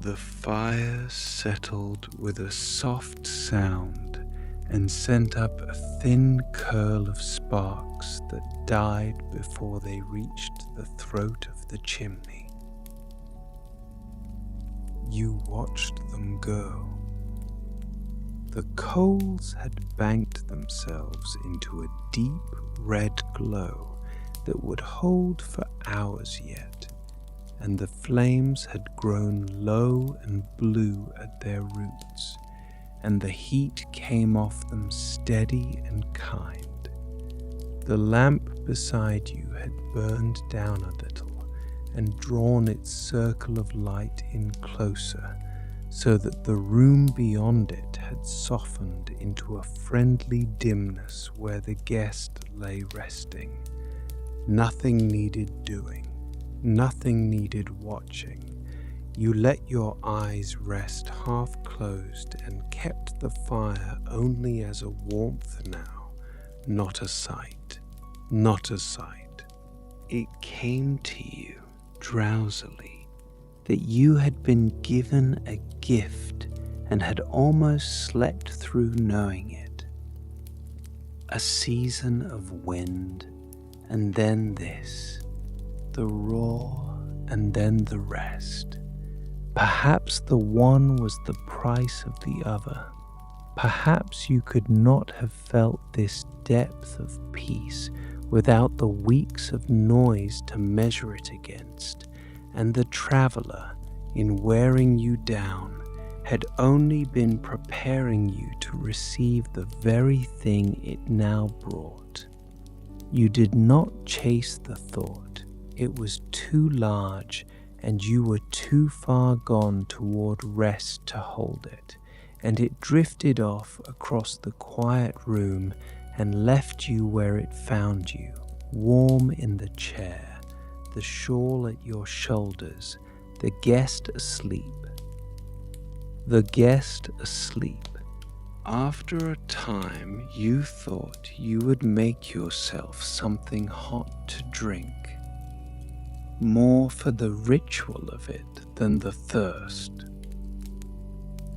The fire settled with a soft sound and sent up a thin curl of sparks that died before they reached the throat of the chimney. You watched them go. The coals had banked themselves into a deep red glow that would hold for hours yet, and the flames had grown low and blue at their roots, and the heat came off them steady and kind. The lamp beside you had burned down a little and drawn its circle of light in closer, so that the room beyond it had softened into a friendly dimness where the guest lay resting. Nothing needed doing, nothing needed watching. You let your eyes rest half closed and kept the fire only as a warmth now, not a sight, not a sight. It came to you drowsily that you had been given a gift and had almost slept through knowing it. A season of wind, and then this, the roar, and then the rest. Perhaps the one was the price of the other. Perhaps you could not have felt this depth of peace without the weeks of noise to measure it against, and the traveller, in wearing you down, had only been preparing you to receive the very thing it now brought. You did not chase the thought. It was too large, and you were too far gone toward rest to hold it, and it drifted off across the quiet room and left you where it found you, warm in the chair, the shawl at your shoulders, the guest asleep. The guest asleep. After a time, you thought you would make yourself something hot to drink, more for the ritual of it than the thirst.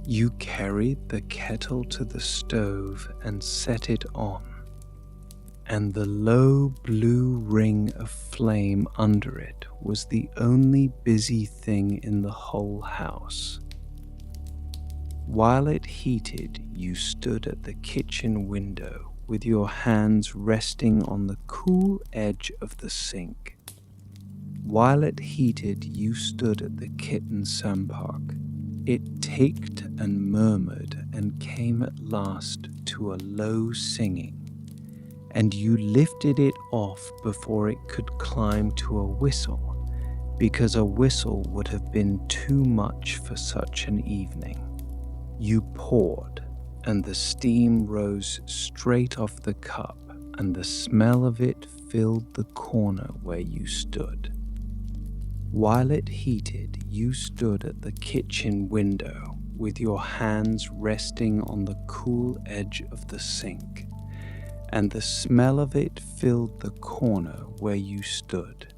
You carried the kettle to the stove and set it on, and the low blue ring of flame under it was the only busy thing in the whole house. While it heated, you stood at the kitchen window with your hands resting on the cool edge of the sink. While it heated, you stood at the kitten sampark. It ticked and murmured and came at last to a low singing, and you lifted it off before it could climb to a whistle, because a whistle would have been too much for such an evening. You poured, and the steam rose straight off the cup, and the smell of it filled the corner where you stood. While it heated, you stood at the kitchen window with your hands resting on the cool edge of the sink, and the smell of it filled the corner where you stood.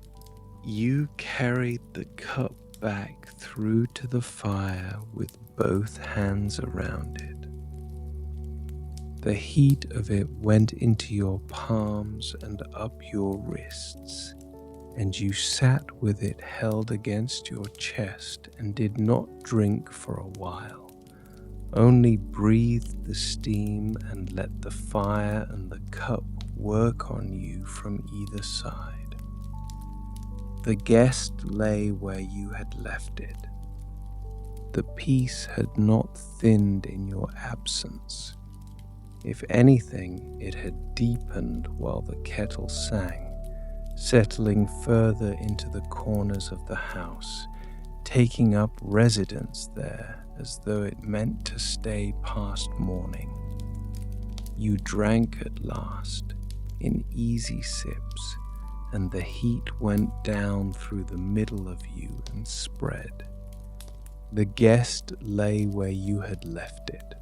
You carried the cup back through to the fire with both hands around it. The heat of it went into your palms and up your wrists, and you sat with it held against your chest and did not drink for a while, only breathed the steam and let the fire and the cup work on you from either side. The guest lay where you had left it. The peace had not thinned in your absence. If anything, it had deepened while the kettle sang, settling further into the corners of the house, taking up residence there as though it meant to stay past morning. You drank at last, in easy sips, and the heat went down through the middle of you and spread. The guest lay where you had left it.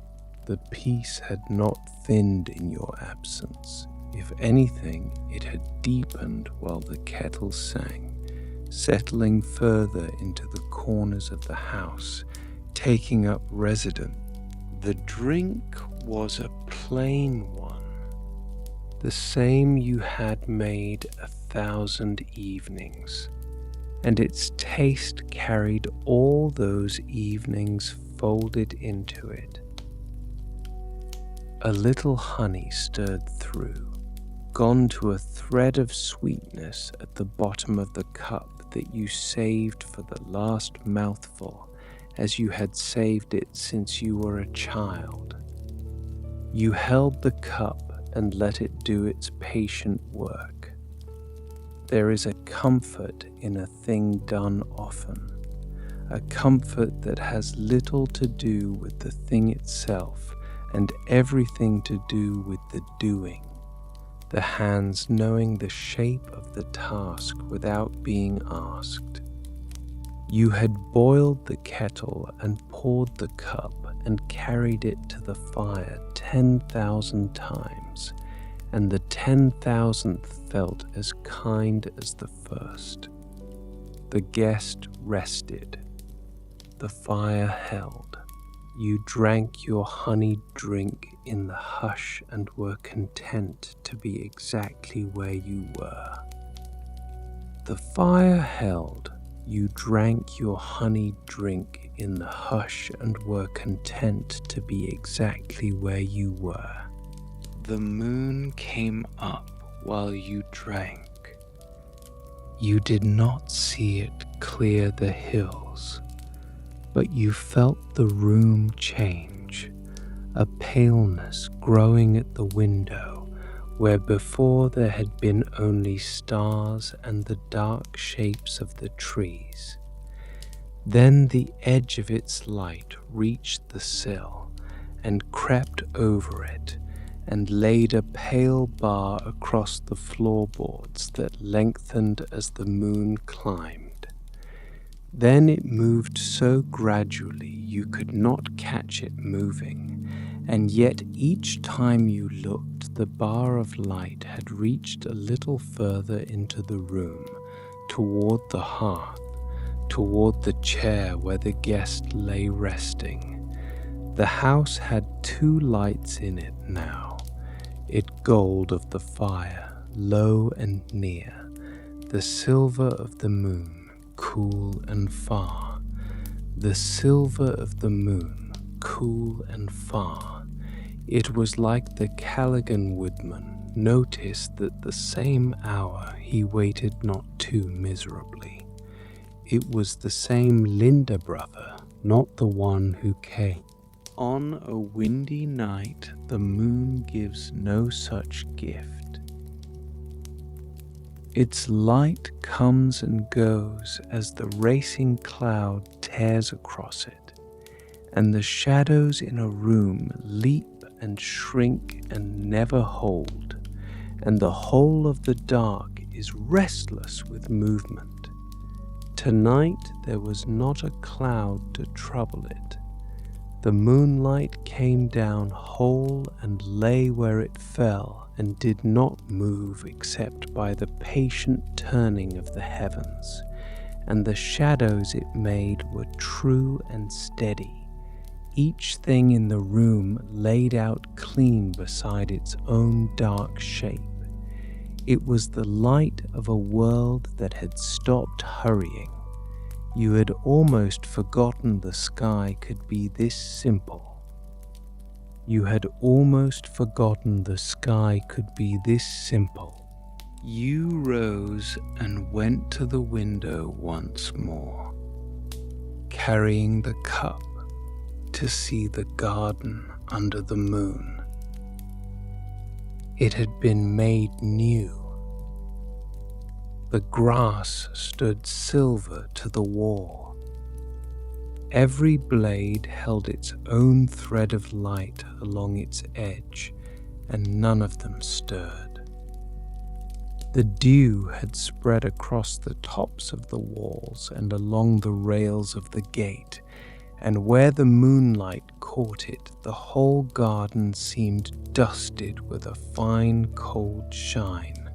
The peace had not thinned in your absence. If anything, it had deepened while the kettle sang, settling further into the corners of the house, taking up residence. The drink was a plain one, the same you had made 1,000 evenings, and its taste carried all those evenings folded into it. A little honey stirred through, gone to a thread of sweetness at the bottom of the cup that you saved for the last mouthful, as you had saved it since you were a child. You held the cup and let it do its patient work. There is a comfort in a thing done often, a comfort that has little to do with the thing itself and everything to do with the doing, the hands knowing the shape of the task without being asked. You had boiled the kettle and poured the cup and carried it to the fire 10,000 times, and the 10,000th felt as kind as the first. The guest rested. The fire held. You drank your honeyed drink in the hush and were content to be exactly where you were. The fire held. You drank your honeyed drink in the hush and were content to be exactly where you were. The moon came up while you drank. You did not see it clear the hills, but you felt the room change, a paleness growing at the window where before there had been only stars and the dark shapes of the trees. Then the edge of its light reached the sill and crept over it and laid a pale bar across the floorboards that lengthened as the moon climbed. Then it moved so gradually you could not catch it moving, and yet each time you looked, the bar of light had reached a little further into the room, toward the hearth, toward the chair where the guest lay resting. The house had two lights in it now, it gold of the fire, low and near, the silver of the moon, cool and far, the silver of the moon, cool and far. It was like the Callaghan woodman noticed that the same hour he waited not too miserably. It was the same Linda brother, not the one who came. On a windy night, the moon gives no such gift. Its light comes and goes as the racing cloud tears across it, and the shadows in a room leap and shrink and never hold, and the whole of the dark is restless with movement. Tonight there was not a cloud to trouble it. The moonlight came down whole and lay where it fell and did not move except by the patient turning of the heavens, and the shadows it made were true and steady, each thing in the room laid out clean beside its own dark shape. It was the light of a world that had stopped hurrying. You had almost forgotten the sky could be this simple. You had almost forgotten the sky could be this simple. You rose and went to the window once more, carrying the cup to see the garden under the moon. It had been made new. The grass stood silver to the wall. Every blade held its own thread of light along its edge, and none of them stirred. The dew had spread across the tops of the walls and along the rails of the gate, and where the moonlight caught it, the whole garden seemed dusted with a fine cold shine.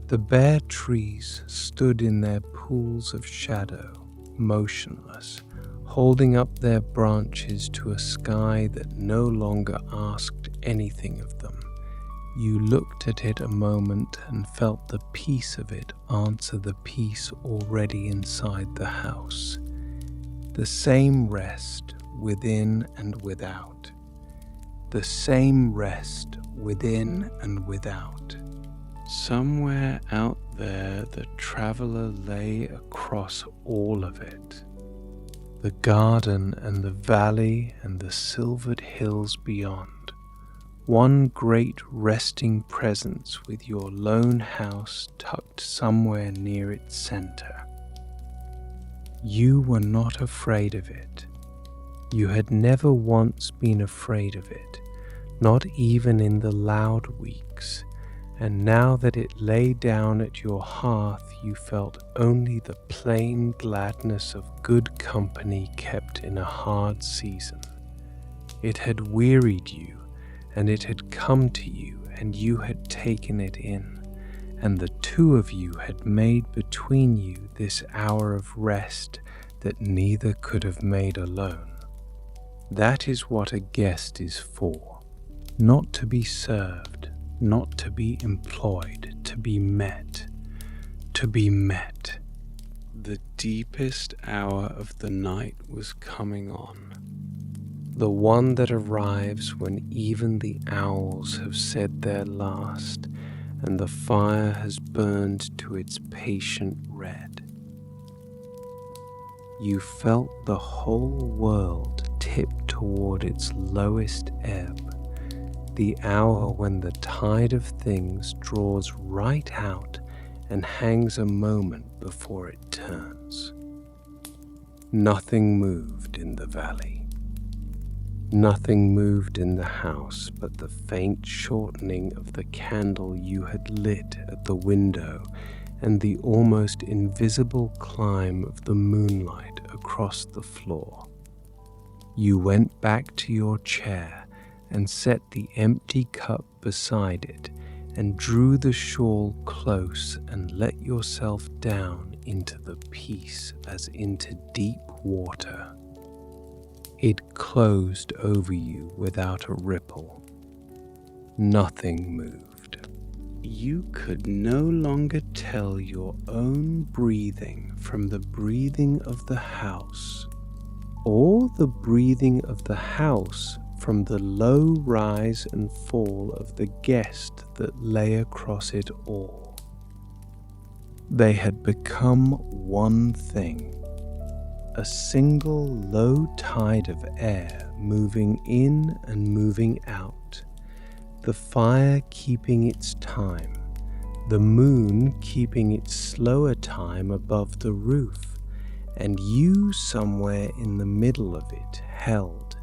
The bare trees stood in their pools of shadow, motionless, holding up their branches to a sky that no longer asked anything of them. You looked at it a moment and felt the peace of it answer the peace already inside the house. The same rest within and without. The same rest within and without. Somewhere out there the traveler lay across all of it. The garden and the valley and the silvered hills beyond. One great resting presence with your lone house tucked somewhere near its center. You were not afraid of it. You had never once been afraid of it, not even in the loud weeks. And now that it lay down at your hearth, you felt only the plain gladness of good company kept in a hard season. It had wearied you, and it had come to you, and you had taken it in, and the two of you had made between you this hour of rest that neither could have made alone. That is what a guest is for, not to be served, not to be employed, to be met, to be met. The deepest hour of the night was coming on, the one that arrives when even the owls have said their last, and the fire has burned to its patient red. You felt the whole world tip toward its lowest ebb, the hour when the tide of things draws right out and hangs a moment before it turns. Nothing moved in the valley. Nothing moved in the house but the faint shortening of the candle you had lit at the window and the almost invisible climb of the moonlight across the floor. You went back to your chair and set the empty cup beside it and drew the shawl close and let yourself down into the peace as into deep water. It closed over you without a ripple. Nothing moved. You could no longer tell your own breathing from the breathing of the house, or the breathing of the house from the low rise and fall of the guest that lay across it all. They had become one thing, a single low tide of air moving in and moving out, the fire keeping its time, the moon keeping its slower time above the roof, and you somewhere in the middle of it held.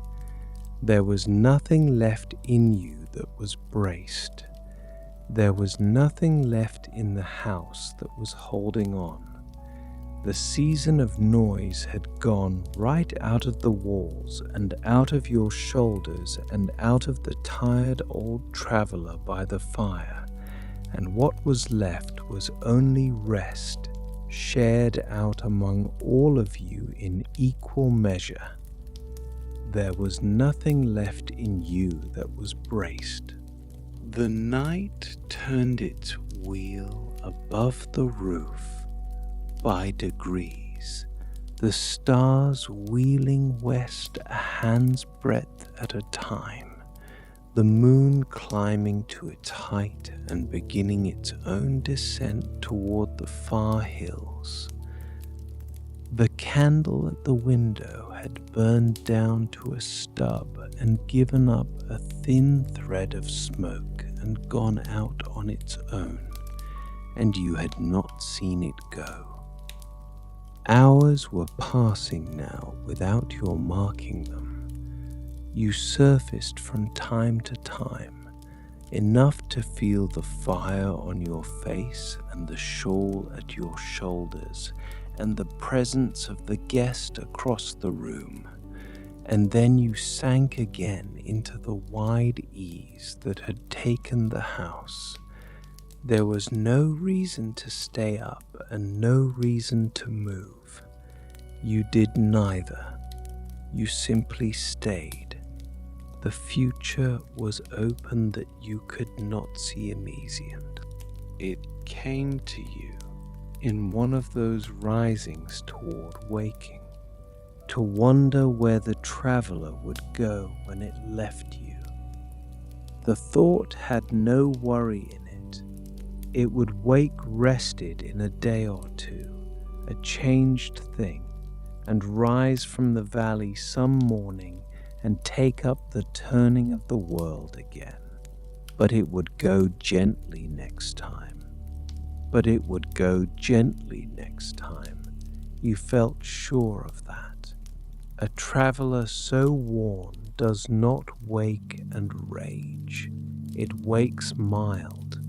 There was nothing left in you that was braced. There was nothing left in the house that was holding on. The season of noise had gone right out of the walls and out of your shoulders and out of the tired old traveler by the fire, and what was left was only rest, shared out among all of you in equal measure. There was nothing left in you that was braced. The night turned its wheel above the roof by degrees, the stars wheeling west a hand's breadth at a time, the moon climbing to its height and beginning its own descent toward the far hills. The candle at the window had burned down to a stub and given up a thin thread of smoke and gone out on its own, and you had not seen it go. Hours were passing now without your marking them. You surfaced from time to time, enough to feel the fire on your face and the shawl at your shoulders and the presence of the guest across the room, and then you sank again into the wide ease that had taken the house. There was no reason to stay up and no reason to move. You did neither. You simply stayed. The future was open that you could not see immediate. It came to you in one of those risings toward waking, to wonder where the traveler would go when it left you. The thought had no worry in it. It would wake rested in a day or two, a changed thing, and rise from the valley some morning and take up the turning of the world again. But it would go gently next time. But it would go gently next time. You felt sure of that. A traveler so worn does not wake and rage. It wakes mild.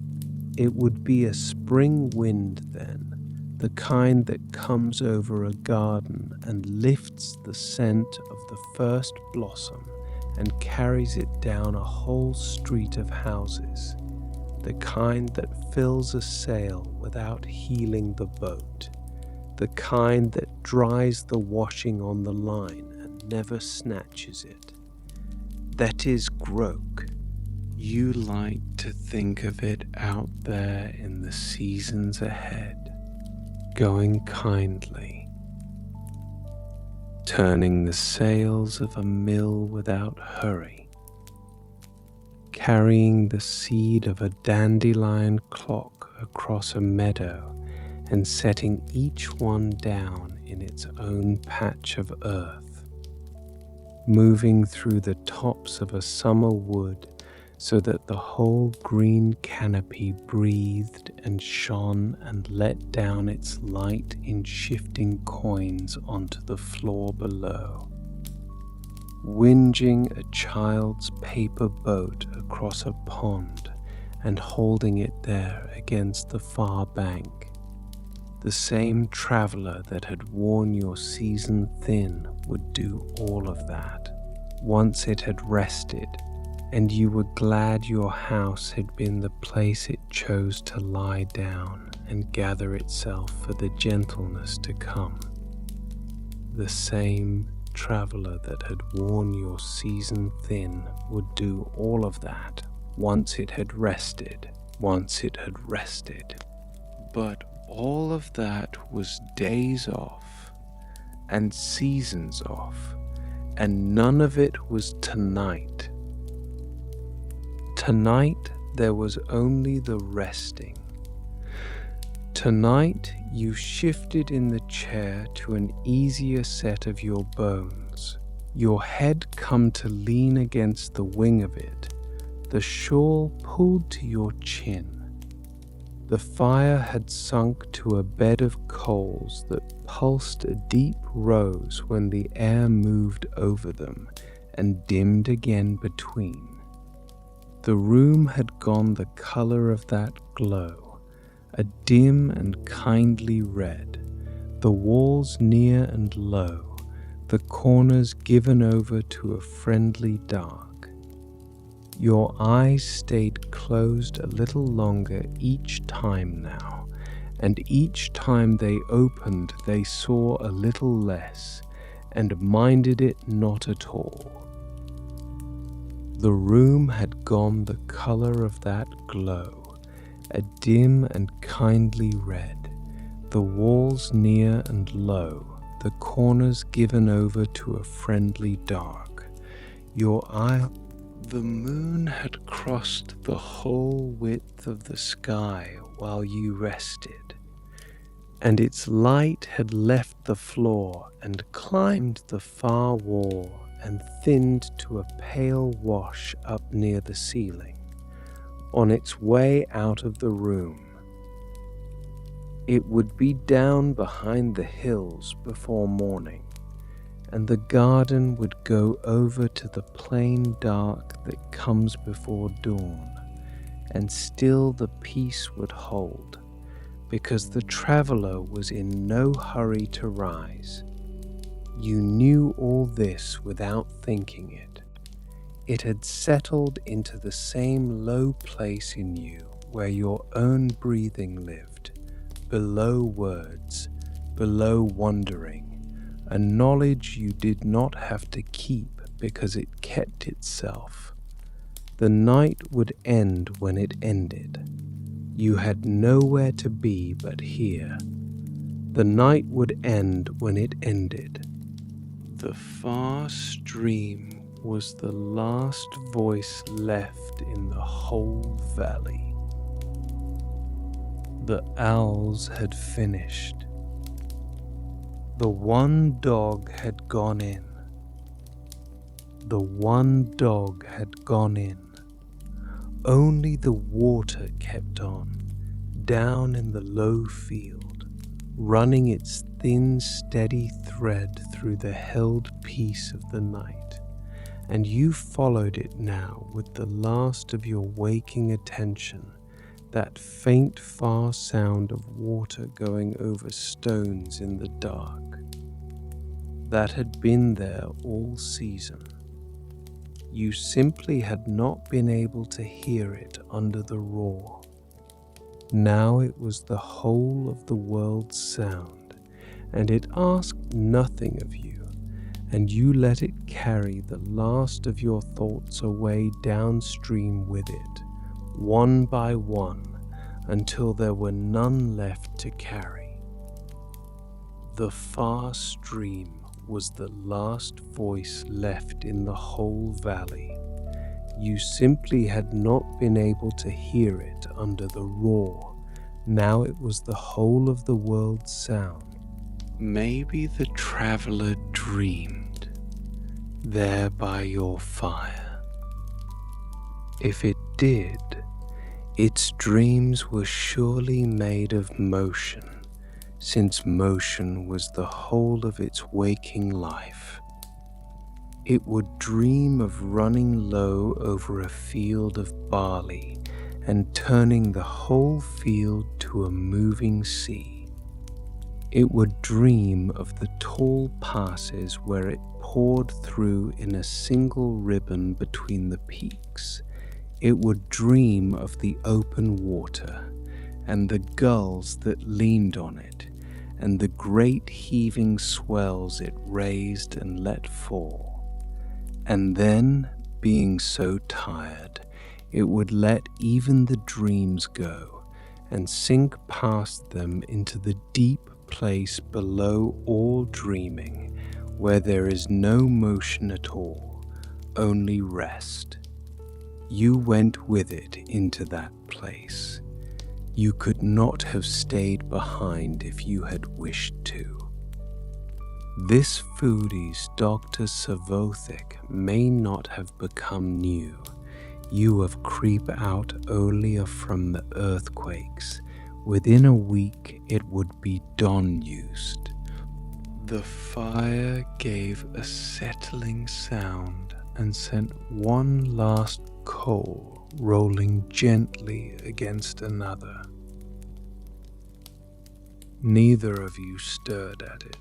It would be a spring wind then, the kind that comes over a garden and lifts the scent of the first blossom and carries it down a whole street of houses, the kind that fills a sail without heeling the boat, the kind that dries the washing on the line and never snatches it. That is Groke. You like to think of it out there in the seasons ahead, going kindly, turning the sails of a mill without hurry, carrying the seed of a dandelion clock across a meadow and setting each one down in its own patch of earth, moving through the tops of a summer wood so that the whole green canopy breathed and shone and let down its light in shifting coins onto the floor below. Whinging a child's paper boat across a pond and holding it there against the far bank. The same traveler that had worn your season thin would do all of that once it had rested, and you were glad your house had been the place it chose to lie down and gather itself for the gentleness to come. The same traveler that had worn your season thin would do all of that once it had rested. But all of that was days off and seasons off, and none of it was tonight. Tonight there was only the resting. Tonight you shifted in the chair to an easier set of your bones, your head come to lean against the wing of it, the shawl pulled to your chin. The fire had sunk to a bed of coals that pulsed a deep rose when the air moved over them and dimmed again between. The room had gone the color of that glow, a dim and kindly red, the walls near and low, the corners given over to a friendly dark. Your eyes stayed closed a little longer each time now, and each time they opened they saw a little less, and minded it not at all. The room had gone the color of that glow, a dim and kindly red, the walls near and low, the corners given over to a friendly dark. The moon had crossed the whole width of the sky while you rested, and its light had left the floor and climbed the far wall and thinned to a pale wash up near the ceiling, on its way out of the room. It would be down behind the hills before morning, and the garden would go over to the plain dark that comes before dawn, and still the peace would hold, because the traveler was in no hurry to rise. You knew all this without thinking it. It had settled into the same low place in you where your own breathing lived, below words, below wondering, a knowledge you did not have to keep because it kept itself. The night would end when it ended. You had nowhere to be but here. The night would end when it ended. The far stream was the last voice left in the whole valley. The owls had finished. The one dog had gone in. The one dog had gone in. Only the water kept on, down in the low field, running its thin, steady thread through the held peace of the night, and you followed it now with the last of your waking attention, that faint, far sound of water going over stones in the dark. That had been there all season. You simply had not been able to hear it under the roar. Now it was the whole of the world's sound, and it asked nothing of you, and you let it carry the last of your thoughts away downstream with it, one by one, until there were none left to carry. The far stream was the last voice left in the whole valley. You simply had not been able to hear it under the roar. Now it was the whole of the world's sound. Maybe the traveler dreamed there by your fire. If it did, its dreams were surely made of motion, since motion was the whole of its waking life. It would dream of running low over a field of barley and turning the whole field to a moving sea. It would dream of the tall passes where it poured through in a single ribbon between the peaks. It would dream of the open water and the gulls that leaned on it and the great heaving swells it raised and let fall. And then, being so tired, it would let even the dreams go and sink past them into the deep place below all dreaming, where there is no motion at all, only rest. You went with it into that place. You could not have stayed behind if you had wished to. This foodie's Dr. Savothic may not have become new. You have creep out earlier from the earthquakes. Within a week it would be dawn-used. The fire gave a settling sound and sent one last coal rolling gently against another. Neither of you stirred at it.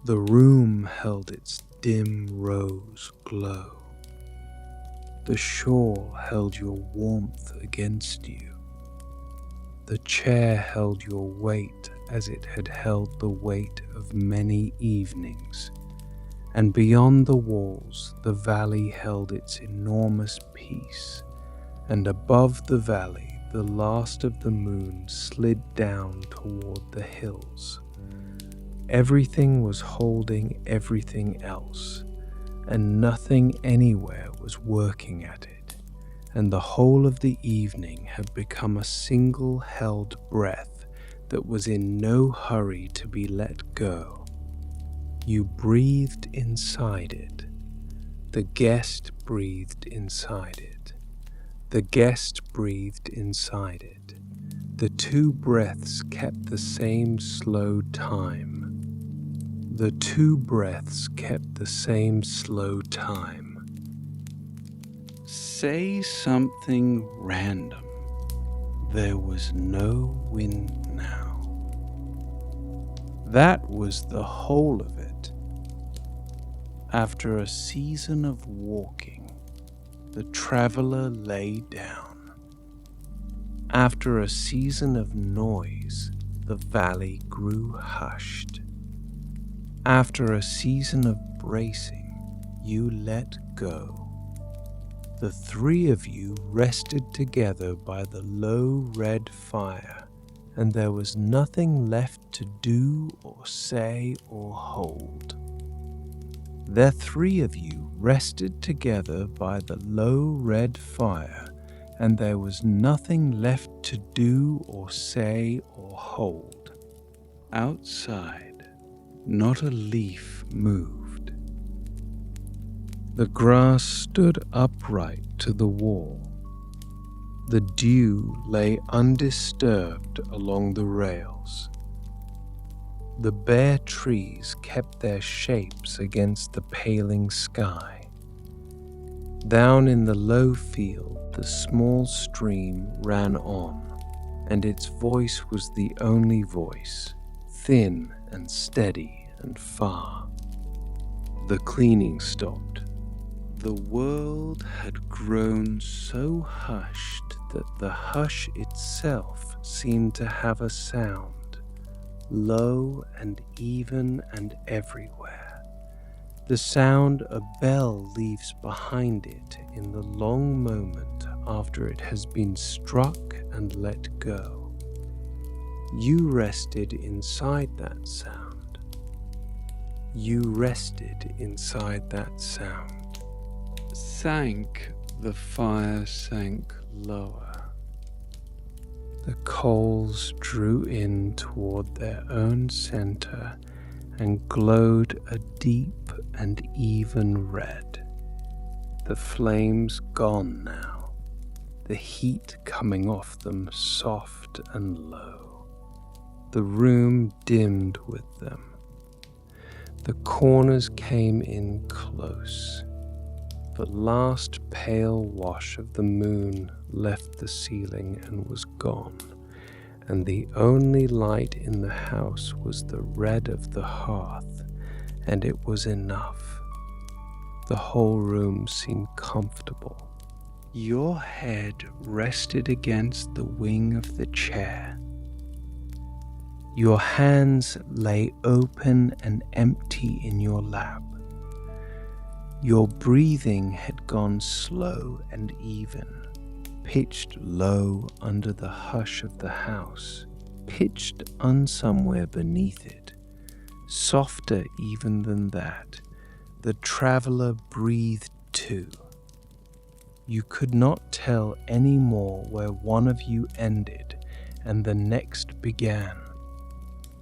The room held its dim rose glow. The shawl held your warmth against you. The chair held your weight as it had held the weight of many evenings, and beyond the walls the valley held its enormous peace, and above the valley the last of the moon slid down toward the hills. Everything was holding everything else, and nothing anywhere was working at it, and the whole of the evening had become a single held breath that was in no hurry to be let go. You breathed inside it. The guest breathed inside it. The guest breathed inside it. The two breaths kept the same slow time. The two breaths kept the same slow time. Say something random. There was no wind now. That was the whole of it. After a season of walking, the traveler lay down. After a season of noise, the valley grew hushed. After a season of bracing, you let go. The three of you rested together by the low red fire, and there was nothing left to do or say or hold. The three of you rested together by the low red fire, and there was nothing left to do or say or hold. Outside, not a leaf moved. The grass stood upright to the wall. The dew lay undisturbed along the rails. The bare trees kept their shapes against the paling sky. Down in the low field, the small stream ran on, and its voice was the only voice, thin and steady and far. The cleaning stopped. The world had grown so hushed that the hush itself seemed to have a sound, low and even and everywhere. The sound a bell leaves behind it in the long moment after it has been struck and let go. You rested inside that sound. You rested inside that sound. sank, the fire sank lower. The coals drew in toward their own center and glowed a deep and even red. The flames gone now, the heat coming off them soft and low. The room dimmed with them. The corners came in close. The last pale wash of the moon left the ceiling and was gone, and the only light in the house was the red of the hearth, and it was enough. The whole room seemed comfortable. Your head rested against the wing of the chair. Your hands lay open and empty in your lap. Your breathing had gone slow and even, pitched low under the hush of the house, pitched unsomewhere beneath it, softer even than that. The traveler breathed too. You could not tell any more where one of you ended and the next began.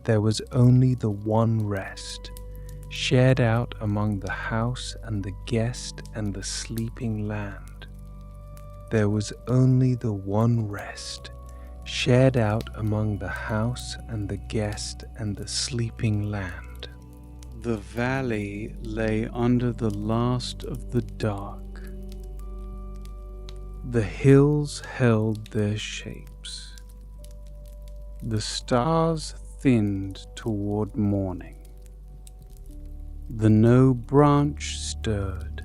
There was only the one rest, shared out among the house and the guest and the sleeping land. There was only the one rest, shared out among the house and the guest and the sleeping land. The valley lay under the last of the dark. The hills held their shapes. The stars thinned toward morning. The no branch stirred,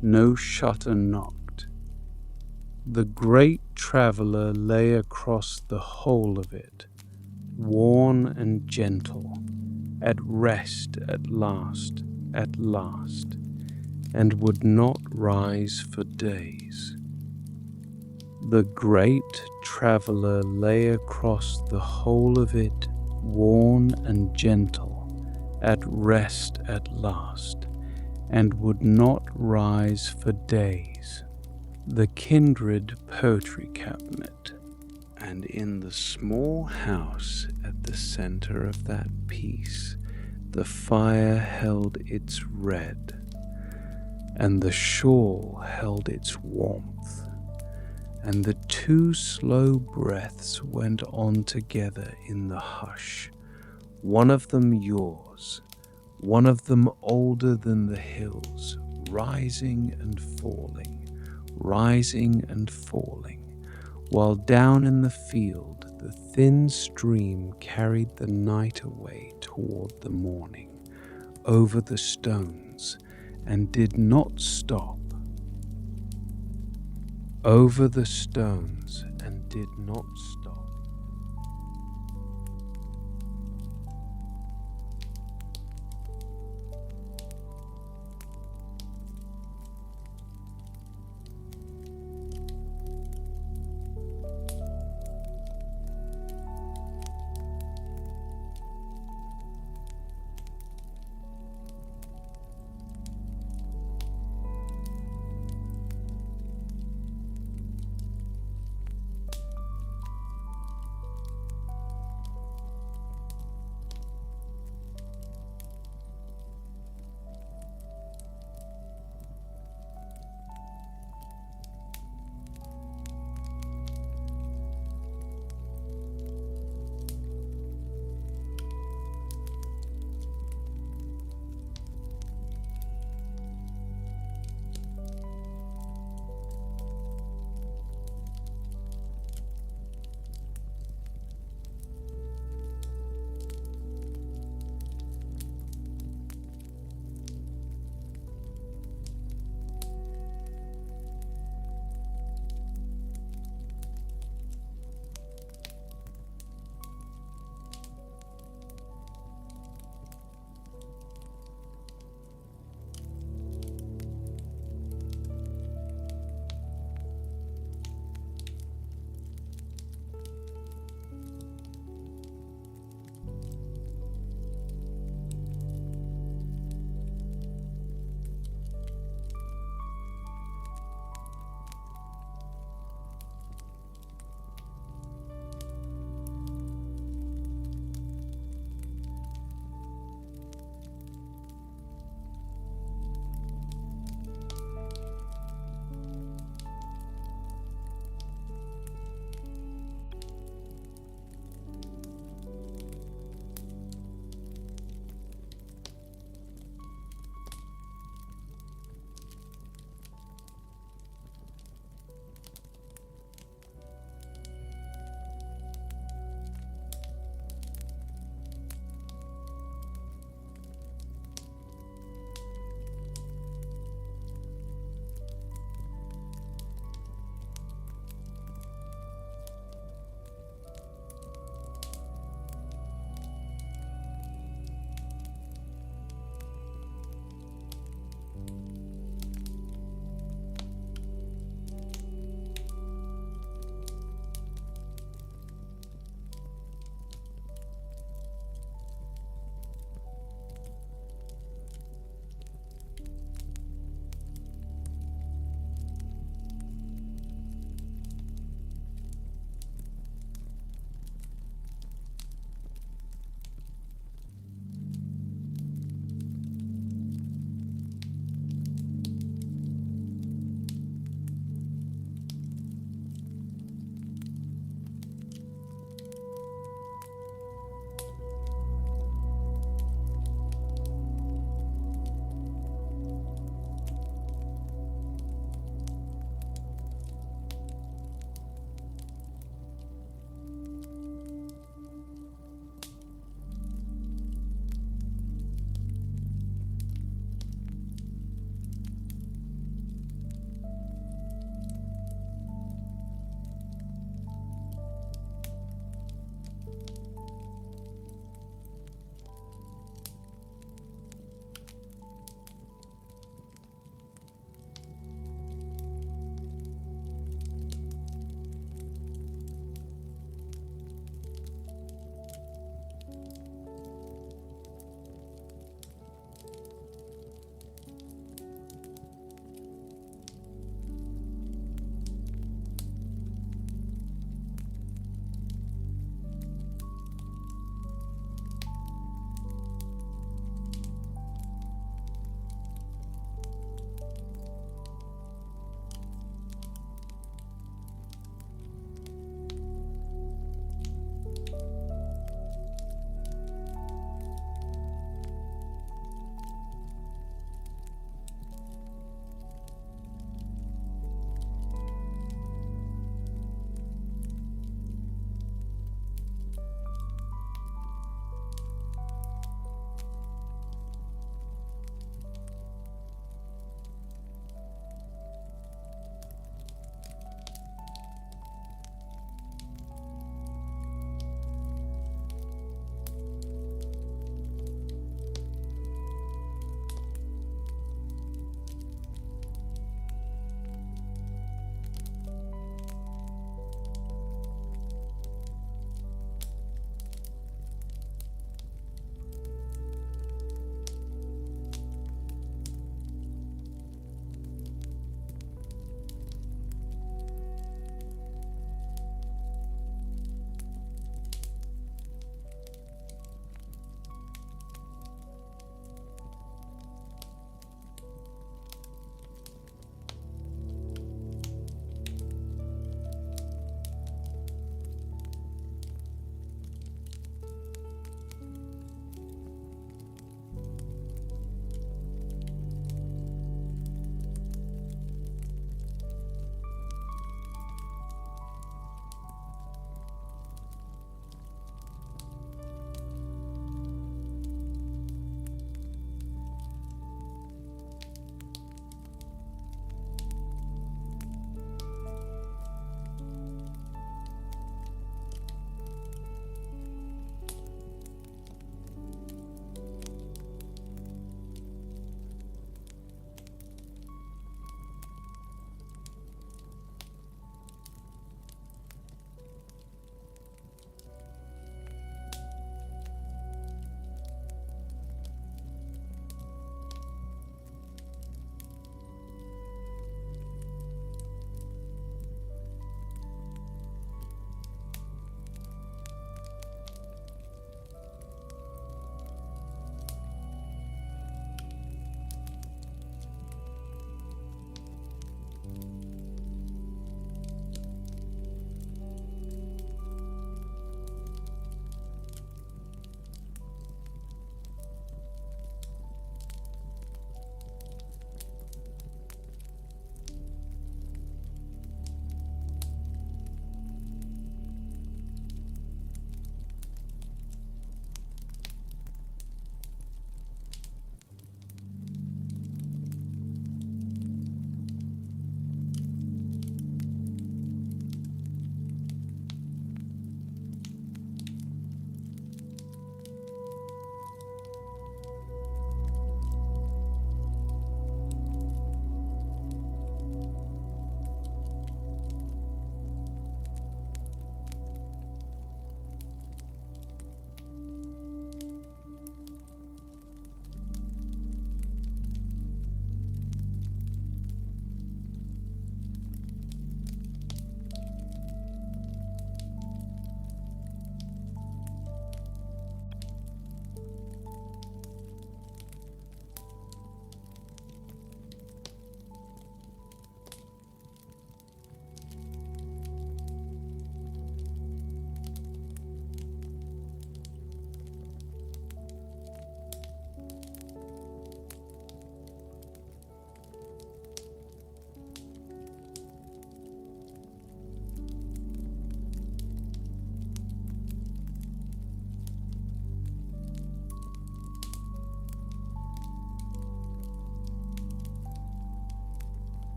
no shutter knocked. The great traveler lay across the whole of it, worn and gentle, at rest at last, and would not rise for days. The great traveler lay across the whole of it, worn and gentle, at rest at last, and would not rise for days. The kindred poetry cabinet, and in the small house at the center of that piece, the fire held its red, and the shawl held its warmth, and the two slow breaths went on together in the hush, one of them yours, one of them older than the hills, rising and falling, while down in the field the thin stream carried the night away toward the morning, over the stones, and did not stop. Over the stones and did not stop.